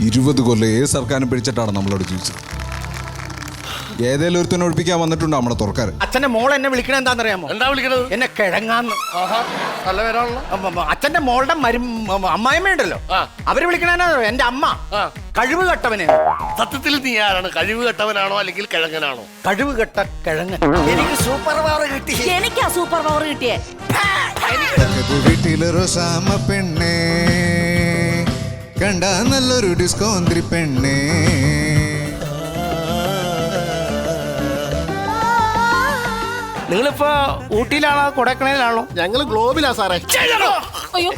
20 കൊല്ലം ഏത് സർക്കാരും പിടിച്ചിട്ടാണ് നമ്മളോട് ജീവിച്ചത്. ഏതേലും ഒരുത്തിനെ ഒഴിപ്പിക്കാൻ വന്നിട്ടുണ്ടോ നമ്മളെ തുറക്കാർ? അച്ഛന്റെ മോൾ എന്നെ വിളിക്കണ എന്താണെന്നറിയാമോ? എന്താ വിളിക്കണത്? എന്നെ കിഴങ്ങാന്ന്. നല്ല പേരാണല്ലോ. അച്ഛന്റെ മോളുടെ അമ്മായിമ്മയുണ്ടല്ലോ, അവര് വിളിക്കണോ എന്റെ അമ്മ കഴിവ് കെട്ടവനെ. സത്യത്തിൽ നീ ആരാണ്? കഴിവ് കെട്ടവനാണോ അല്ലെങ്കിൽ കിഴങ്ങനാണോ? കഴിവ് കെട്ട കിഴങ്ങൻ. എനിക്ക് സൂപ്പർ പവർ കിട്ടി. എനിക്കാ സൂപ്പർ പവർ കിട്ടിയേ. വീട്ടിലൊരു സാമ പെണ്ണേ കണ്ട നല്ലൊരു ഡിസ്കോന്ത്രി പെണ്ണേ. നിങ്ങളിപ്പോ ഊട്ടിയിലാണോ കൊടൈക്കനാലിലാണോ? ഞങ്ങള് ഗ്ലോബിലാ സാറേ. അയ്യോ,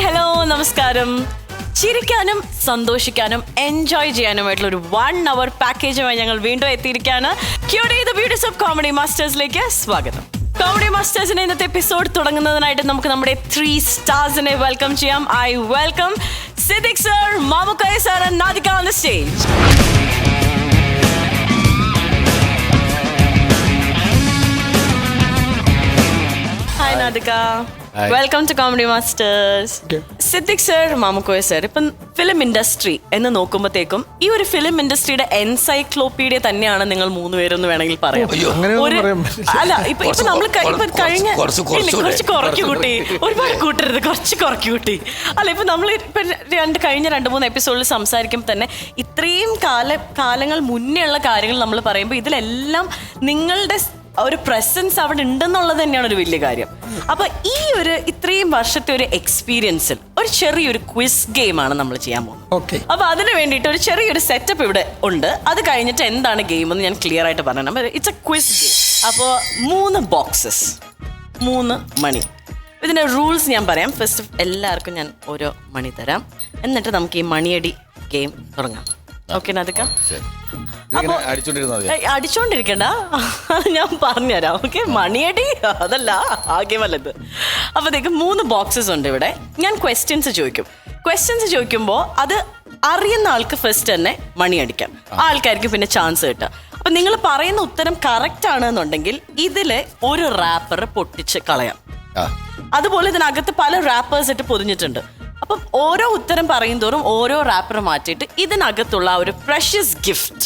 ഹലോ, നമസ്കാരം. ചിരിക്കാനും സന്തോഷിക്കാനും എൻജോയ് ചെയ്യാനുമായിട്ടുള്ള ഒരു 1 hour പാക്കേജുമായി ഞങ്ങൾ വീണ്ടും എത്തിയിരിക്കുകയാണ്. Cutie the beauties of comedy മാസ്റ്റേഴ്സിലേക്ക് സ്വാഗതം. കോമഡി മാസ്റ്റേഴ്സിന്റെ ഇന്നത്തെ എപ്പിസോഡ് തുടങ്ങുന്നതിനായിട്ട് നമുക്ക് നമ്മുടെ 3 സ്റ്റാർസിനെ വെൽക്കം ചെയ്യാം. I welcome Siddique sir, Mamukkoya sir and Nadhika on the stage. Hi Nadhika, welcome to comedy masters. Siddique sir, Mamukkoya sir, ഇപ്പം ഫിലിം ഇൻഡസ്ട്രി എന്ന് നോക്കുമ്പോഴത്തേക്കും ഈ ഒരു ഫിലിം ഇൻഡസ്ട്രിയുടെ എൻസൈക്ലോപീഡിയ തന്നെയാണ് നിങ്ങൾ 3 പേരെന്ന് വേണമെങ്കിൽ പറയാം. അല്ല, ഇപ്പൊ നമ്മൾ കഴിഞ്ഞ കുറച്ച് കുറയ്ക്കു കൂട്ടി, ഒരുപാട് കൂട്ടരുത്, കുറച്ച് കുറയ്ക്കു കൂട്ടി. അല്ല, ഇപ്പൊ നമ്മൾ ഇപ്പൊ കഴിഞ്ഞ 2-3 എപ്പിസോഡിൽ സംസാരിക്കുമ്പോൾ തന്നെ ഇത്രയും കാലങ്ങൾ മുന്നേ ഉള്ള കാര്യങ്ങൾ നമ്മൾ പറയുമ്പോൾ ഇതിലെല്ലാം നിങ്ങളുടെ ഒരു പ്രസൻസ് അവിടെ ഉണ്ടെന്നുള്ളത് തന്നെയാണ് ഒരു വലിയ കാര്യം. അപ്പൊ ഈ ഒരു ഇത്രയും വർഷത്തെ ഒരു എക്സ്പീരിയൻസിൽ ഒരു ചെറിയൊരു ക്വിസ് ഗെയിമാണ് നമ്മൾ ചെയ്യാൻ പോകുന്നത്. അപ്പൊ അതിന് വേണ്ടിയിട്ട് ഒരു ചെറിയൊരു സെറ്റപ്പ് ഇവിടെ ഉണ്ട്. അത് കഴിഞ്ഞിട്ട് എന്താണ് ഗെയിം എന്ന് ഞാൻ ക്ലിയർ ആയിട്ട് പറഞ്ഞു. It's A quiz game. അപ്പോൾ 3 ബോക്സസ്, 3 മണി. ഇതിന്റെ റൂൾസ് ഞാൻ പറയാം. ഫസ്റ്റ് എല്ലാവർക്കും ഞാൻ ഓരോ മണി തരാം, എന്നിട്ട് നമുക്ക് ഈ മണിയടി ഗെയിം തുടങ്ങാം. ഓക്കെ നാദിക? അടിച്ചോണ്ടിരിക്കണ്ട, അത് ഞാൻ പറഞ്ഞുതരാം. ഓക്കെ, മണിയടി അതല്ല, ആകെമല്ല ഇത്. അപ്പോഴത്തേക്ക് 3 ബോക്സസ് ഉണ്ട് ഇവിടെ. ഞാൻ ക്വസ്റ്റ്യൻസ് ചോദിക്കും. ക്വസ്റ്റ്യൻസ് ചോദിക്കുമ്പോൾ അത് അറിയുന്ന ആൾക്ക് ഫസ്റ്റ് തന്നെ മണി അടിക്കാം, ആൾക്കാർക്ക് പിന്നെ ചാൻസ് കിട്ടുക. അപ്പൊ നിങ്ങൾ പറയുന്ന ഉത്തരം കറക്റ്റ് ആണെന്നുണ്ടെങ്കിൽ ഇതിലെ ഒരു റാപ്പർ പൊട്ടിച്ച് കളയാം. അതുപോലെ ഇതിനകത്ത് പല റാപ്പേഴ്സ് ഇട്ട് പൊതിഞ്ഞിട്ടുണ്ട്. അപ്പം ഓരോ ഉത്തരം പറയും തോറും ഓരോ റാപ്പർ മാറ്റിയിട്ട് ഇതിനകത്തുള്ള ഒരു പ്രഷ്യസ് ഗിഫ്റ്റ്,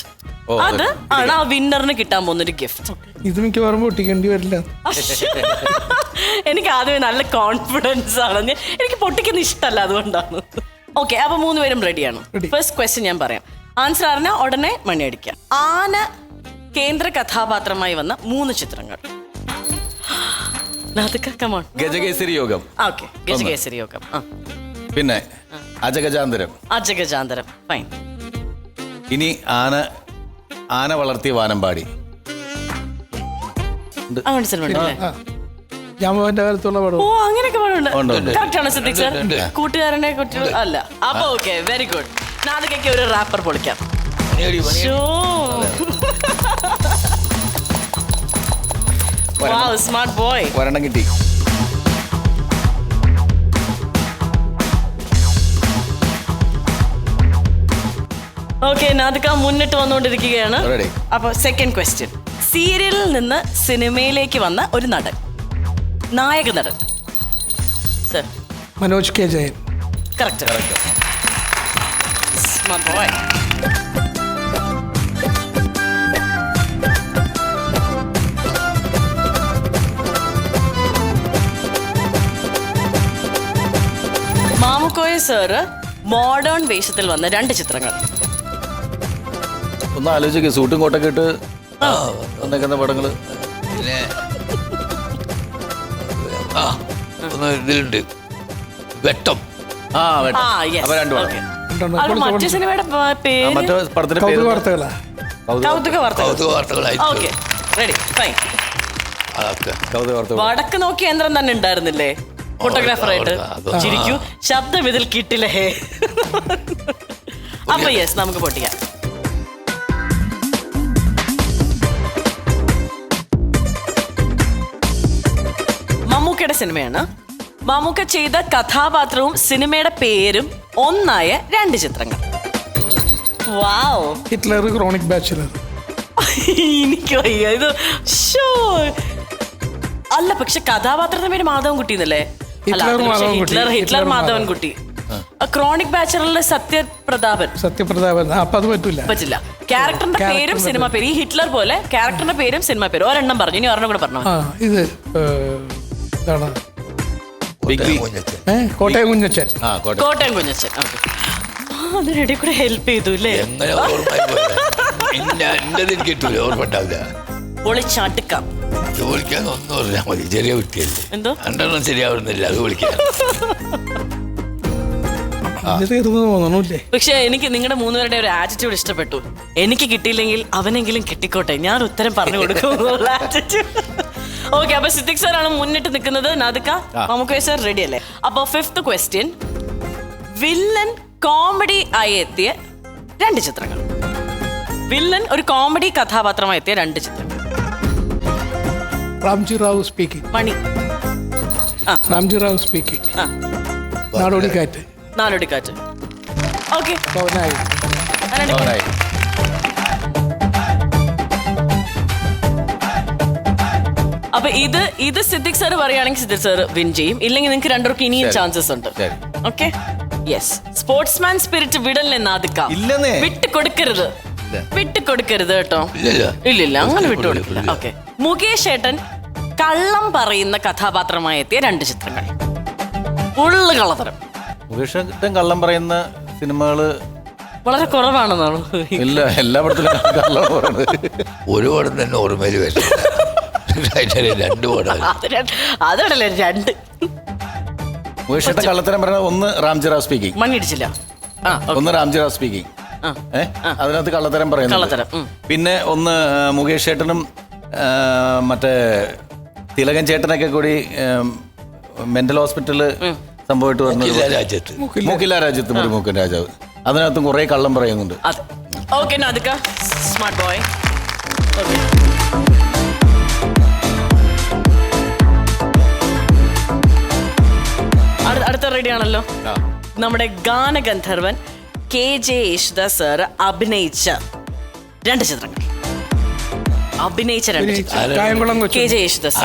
അത് ആണ് ആ വിന്നറിന് കിട്ടാൻ പോകുന്നൊരു ഗിഫ്റ്റ്. ഇത് മിക്കവാറും പൊട്ടിക്കേണ്ടി വരില്ല. എനിക്ക് ആദ്യമേ നല്ല കോൺഫിഡൻസ് ആണ്, എനിക്ക് പൊട്ടിക്കുന്ന ഇഷ്ടമല്ല, അതുകൊണ്ടാണ്. ഓക്കെ, അപ്പൊ 3 പേരും റെഡിയാണ്. ഫസ്റ്റ് ക്വസ്റ്റ്യൻ ഞാൻ പറയാം, ആൻസർ അറിഞ്ഞാൽ ഉടനെ മണി അടിക്കാം. ആന കേന്ദ്ര കഥാപാത്രമായി വന്ന 3 ചിത്രങ്ങൾ. ഗജകേസരി യോഗം. ഓക്കെ, ഗജകേസരി യോഗം. പിന്നെ അജഗജാന്തരം. അജഗജാന്തരം, ഫൈൻ. ഇനി ആന വളർത്തിയ വാനമ്പാടി. അങ്ങോട്ട് സിനിമ ജാമവന്റെ കാലത്തുള്ള പടം. ഓ, അങ്ങനെയൊക്കെ പടമുണ്ട്. കറക്റ്റ് ആണ് സിദ്ദിഖ് സർ. കൂട്ടുകാരനെ കുട്ടികൾ അല്ല. അപ്പൊ ഓക്കെ, വെരി ഗുഡ്. നാദികയ്ക്ക് ഒരു റാപ്പർ പൊളിക്കാം. Smart boy. ഒരെണ്ണം കിട്ടി. ഓക്കെ, നാദിക മുന്നിട്ട് വന്നുകൊണ്ടിരിക്കുകയാണ്. അപ്പൊ സെക്കൻഡ് ക്വസ്റ്റ്യൻ, സീരിയലിൽ നിന്ന് സിനിമയിലേക്ക് വന്ന ഒരു നടൻ, നായക നടൻ. Sir, Manoj K Jayan. Correct. Smart boy. Mamukkoya sir modern വേഷത്തിൽ വന്ന 2 ചിത്രങ്ങൾ. ഒന്ന് ആലോചിക്കുക, സൂട്ടും കോട്ടൊക്കെ ഇട്ട് വന്നേക്കുന്ന പടങ്ങള്. പിന്നെ ഇതിലുണ്ട് വെട്ടം. അപ്പൊ 2 പടം. മറ്റു സിനിമയുടെ പേര് മറ്റേ പടത്തിന്റെ കൗതുക വാർത്തകളാ. കൗതുക വാർത്തകളായി. Okay, ready, fine. കൗതുക വാർത്തകൾ. വടക്ക് നോക്കി യന്ത്രം തന്നെ ഉണ്ടായിരുന്നില്ലേ ഫോട്ടോഗ്രാഫറായിട്ട്? ചിരിക്കൂ, ശബ്ദം ഇതിൽ കിട്ടില്ലേ. അപ്പൊ യെസ്, നമുക്ക് പൊട്ടിക്കാം. മമ്മൂക്കയുടെ സിനിമയാണ്. മമ്മൂക്ക ചെയ്ത കഥാപാത്രവും സിനിമയുടെ പേരും ഒന്നായ 2 ചിത്രങ്ങൾ. വാവ്. Hitler, chronic bachelor. എനിക്ക് വയ്യ ഇത്. അല്ല, പക്ഷെ കഥാപാത്രത്തിന്റെ പേര് മാധവൻകുട്ടി എന്നല്ലേ? ഹിറ്റ്ലർ മാധവൻകുട്ടി. ക്രോണിക് ബാച്ചലറിലെ സത്യപ്രതാപൻ. അപ്പൊ അത് പറ്റില്ല. ക്യാരക്ടറിന്റെ പേരും സിനിമ പേര്. ഈ ഹിറ്റ്ലർ പോലെ ക്യാരക്ടറിന്റെ പേരും സിനിമ പേരും ഒരെണ്ണം പറഞ്ഞു. ഇനി ഒരെണ്ണം കൂടെ പറഞ്ഞു. ഇത് എന്താണ്? കോട്ടയം കുഞ്ഞച്ചൻ. കോട്ടയം കുഞ്ഞച്ചൻ. അതിനിടെ കൂടെ ഹെൽപ്പ് ചെയ്തു അല്ലേ? എങ്ങനെ എന്റെ കിട്ടൂല, ഓർമ്മണ്ടാവില്ല. പൊളിച്ചാട്ടുക്കാം. വിളിക്കാൻ ഒന്നും പറഞ്ഞാൽ മതി. ചെറിയ കുട്ടിയല്ലേ, എന്തോ 2 ശരിയാവുന്നില്ല, അത് വിളിക്കാൻ. പക്ഷെ എനിക്ക് നിങ്ങളുടെ 3 പേരുടെ ഒരു ആറ്റിറ്റ്യൂഡ് ഇഷ്ടപ്പെട്ടു. എനിക്ക് കിട്ടിയില്ലെങ്കിൽ അവനെങ്കിലും കിട്ടിക്കോട്ടെ, ഞാൻ ഉത്തരം പറഞ്ഞു കൊടുക്കും ആറ്റിറ്റ്യൂഡ്. ഓക്കെ, അപ്പൊ സിദ്ദിഖ് സാറാണ് മുന്നിട്ട് നിൽക്കുന്നത്. നാദിക, മമ്മൂക്ക സാർ റെഡി അല്ലേ? അപ്പൊ 5th ക്വസ്റ്റ്യൻ. വില്ലൻ കോമഡി ആയി എത്തിയ 2 ചിത്രങ്ങൾ. വില്ലൻ ഒരു കോമഡി കഥാപാത്രമായി എത്തിയ 2 ചിത്രങ്ങൾ. റാംജി റാവു സ്പീക്കിംഗ്. മണി. റാംജി റാവു സ്പീക്കിംഗ്. നാടോടിക്കാറ്റ്. നാടോടിക്കാറ്റ്. ഓക്കെ. അപ്പൊ ഇത് സിദ്ദിഖ് സാർ പറയുകയാണെങ്കിൽ സിദ്ദിഖ് സാർ വിൻ ചെയ്യും. ഇല്ലെങ്കിൽ നിങ്ങൾക്ക് 2 പേർക്കും ഇനിയും ചാൻസസ് ഉണ്ട്. Okay, yes. സ്പോർട്സ്മാൻ സ്പിരിറ്റ് വിടല്ലേ നാദിക? വിട്ടുകൊടുക്കരുത്, വിട്ടുകൊടുക്കരുത് കേട്ടോ. ഇല്ലില്ല, അങ്ങനെ വിട്ടുകൊടുക്കില്ല. ഓക്കെ. മുകേഷ് ഏട്ടൻ കള്ളം പറയുന്ന കഥാപാത്രമായി എത്തിയ 2 ചിത്രങ്ങൾ. ഉള്ളു കള്ളത്തരം. മുകേഷ് ഏട്ടൻ കള്ളം പറയുന്ന സിനിമകള് വളരെ കുറവാണെന്നാണോ? ഇല്ല, എല്ലാ പടത്തിലും കള്ളം പറയുന്നത്. ഒരു പടം തന്നെ ഓർമ്മയിൽ വരില്ല. 2 പടം. അതോടല്ലേ 2. മുകേഷ് ഏട്ടൻ കള്ളത്തരം പറയുന്നത് ഒന്ന് റാംജി റാവു സ്പീക്കിംഗ്. മണ്ണിടിച്ചില്ല. ഒന്ന് റാംജി റാവു സ്പീക്കിംഗ്. അതിനകത്ത് കള്ളത്തരം പറയുന്നത്. പിന്നെ ഒന്ന് മുകേഷ് ഏട്ടനും മറ്റേ തിലകൻ ചേട്ടനൊക്കെ കൂടി മെന്റൽ ഹോസ്പിറ്റലില് സംഭവമായിട്ട് പറഞ്ഞത് മൂക്കില്ല രാജ്യത്ത് മുരുമൂക്കൻ രാജാവ്. അതിനകത്തും കുറെ കള്ളം പറയുന്നുണ്ട്. Okay, Nadika smart boy. അടുത്ത റെഡി ആണല്ലോ. നമ്മുടെ ഗാനഗന്ധർവൻ KJ യേശുദാസ് സാർ അഭിനയിച്ച 2 ചിത്രങ്ങൾ. അഭിനയിച്ച 2 ചിത്രങ്ങൾ. KJ യേശുദാസ്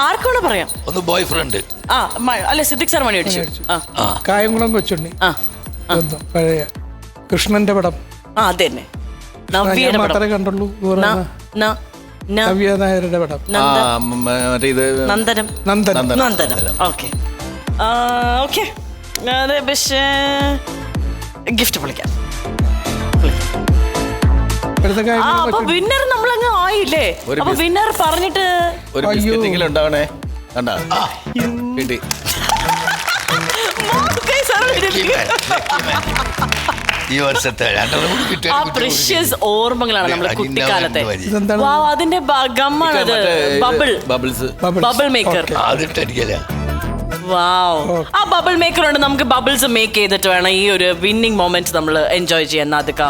ആർക്കാണ് പറയാം? ഒന്ന് ബോയ് ഫ്രണ്ട്. അല്ല, സിദ്ദിഖ് സാർ മണി അടിച്ചു. കായംകുളം കൊച്ചുണ്ണി. പഴയ കൃഷ്ണന്റെ പടം. അതന്നെ. നവ്യയുടെ പടം കണ്ടുള്ളൂ. നവ്യ നായരുടെ പടം. നന്ദനം. നന്ദനം. ഓക്കെ. ഓക്കെ, അതെ. പക്ഷേ ഗിഫ്റ്റ് പൊളിക്കാം. അപ്പൊ വിന്നർ നമ്മളങ്ങ് ആയില്ലേ? അപ്പൊ വിന്നർ പറഞ്ഞിട്ട് ഒരു ബിസ്ക്കറ്റെങ്കിലും ഉണ്ടാവണേ. കണ്ടാ കിട്ടി. ഈ വർഷത്തെ ഓർമ്മകളാണ് നമ്മുടെ കുട്ടിക്കാലത്തെ. അതിന്റെ ഗമ്മാണ് ബബിൾ മേക്കർ. അതിട്ടരിക്കല. വാവ്. ആ ബബിൾ മേക്കർ കൊണ്ട് നമുക്ക് ബബിൾസ് മേക്ക് ചെയ്തിട്ട് വേണം ഈ ഒരു വിന്നിംഗ് മൊമെന്റ് നമ്മൾ എൻജോയ് ചെയ്യാൻ. നാദിക,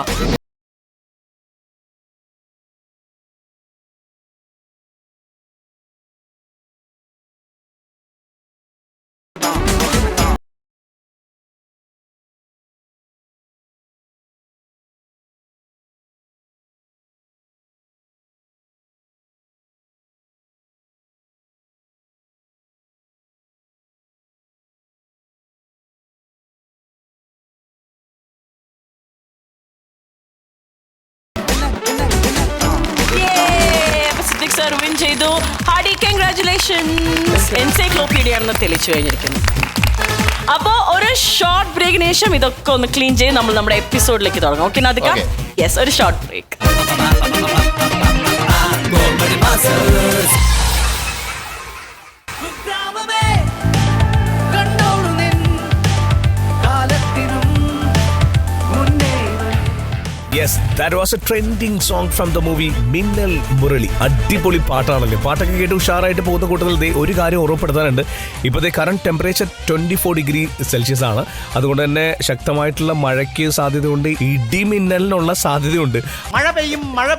സർ വിൻ ചെയ്തു. Hardy congratulations. എൻസൈക്ലോപീഡിയ ആണെന്ന് തെളിയിച്ചു കഴിഞ്ഞിരിക്കുന്നു. അപ്പോ ഒരു ഷോർട്ട് ബ്രേക്കിന് ശേഷം ഇതൊക്കെ ഒന്ന് ക്ലീൻ ചെയ്ത് നമ്മൾ നമ്മുടെ എപ്പിസോഡിലേക്ക് തുടങ്ങാം. ഓക്കെ നാദിക? യെസ്, ഒരു short break. Yes that was a trending song from the movie Minnal Murali. അടിപൊളി പാട്ടാണല്ലേ. പാട്ടൊക്കെ കേട്ട് ഉഷാറായിട്ട് പോകുന്ന കൂട്ടത്തിൽ ഒരു കാര്യം ഉറപ്പെടുത്താനുണ്ട്. ഇപ്പോഴത്തെ കറണ്ട് ടെമ്പറേച്ചർ 24 ഡിഗ്രി സെൽഷ്യസ് ആണ്. അതുകൊണ്ട് തന്നെ ശക്തമായിട്ടുള്ള മഴയ്ക്ക് സാധ്യതയുണ്ട്, ഇടിമിന്നലിനുള്ള സാധ്യതയുണ്ട്. മഴ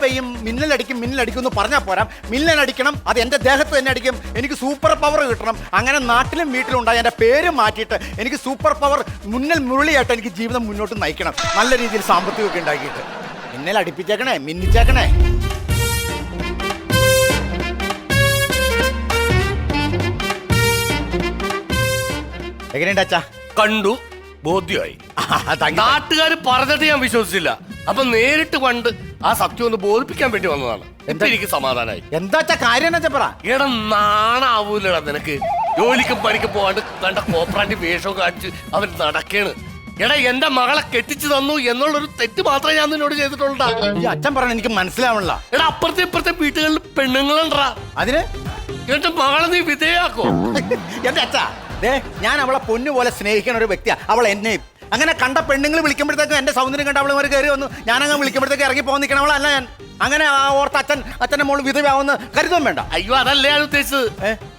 പെയ്യും മിന്നലടിക്കും എന്ന് പറഞ്ഞാൽ പോരാ. മിന്നലടിക്കണം, അത് എൻ്റെ ദേഹത്ത് തന്നെ അടിക്കും. എനിക്ക് സൂപ്പർ പവർ കിട്ടണം. അങ്ങനെ നാട്ടിലും വീട്ടിലും ഉണ്ടായി എൻ്റെ പേര് മാറ്റിയിട്ട് എനിക്ക് സൂപ്പർ പവർ മിന്നൽ മുരളിയായിട്ട് എനിക്ക് ജീവിതം മുന്നോട്ട് നയിക്കണം. നല്ല രീതിയിൽ സാമ്പത്തികമൊക്കെ ഉണ്ടാക്കിയിട്ട് മിന്നലടിപ്പിച്ചേക്കണേ, മിന്നിച്ചേക്കണേ. എങ്ങനെയുണ്ട് അച്ഛാ? കണ്ടു, ബോധ്യമായി. നാട്ടുകാർ പറഞ്ഞിട്ട് ഞാൻ വിശ്വസിച്ചില്ല. അപ്പൊ നേരിട്ട് കണ്ട് ആ സത്യം ഒന്ന് ബോധിപ്പിക്കാൻ വേണ്ടി വന്നതാണ്. എന്താ എനിക്ക് സമാധാനമായി. എന്താ കാര്യം എന്ന് പറ. എടാ നാണാവൂലടാ നിനക്ക്. ജോലിക്കും പണിക്ക് പോകാണ്ട് കണ്ട കോപ്രാന്റെ വേഷം കാണിച്ച് അവൻ നടക്കേണ്. എടാ എന്റെ മകളെ കെട്ടിച്ചു തന്നു എന്നുള്ളൊരു തെറ്റ് മാത്രമേ ഞാൻ നിന്നോട് ചെയ്തിട്ടുള്ളൂ. ഈ അച്ഛൻ പറഞ്ഞ എനിക്ക് മനസ്സിലാവണില്ല. എടാ അപ്പുറത്തെ ഇപ്പുറത്തെ വീട്ടുകളിൽ പെണ്ണുങ്ങളുണ്ടാ. അതിന് എന്റെ മകളെ നീ വിധേയാക്കോ? എന്റെ അച്ഛാ, ഞാൻ അവളെ പൊന്നുപോലെ സ്നേഹിക്കുന്ന ഒരു വ്യക്തിയാ. അവൾ എന്നെയും അങ്ങനെ കണ്ട പെണ്ണുങ്ങൾ വിളിക്കുമ്പോഴത്തേക്കും എന്റെ സൗന്ദര്യം കണ്ട അവൾ കയറി വന്നു. ഞാനങ്ങ് വിളിക്കുമ്പോഴത്തേക്ക് ഇറങ്ങി പോകാൻ നിൽക്കണവളല്ല ഞാൻ. അങ്ങനെ ഓർത്ത് അച്ഛന്റെ മോള് വിധവയാവുന്ന കരുതും വേണ്ട. അയ്യോ അതല്ലേ ഞാൻ ഉദ്ദേശിച്ചത്.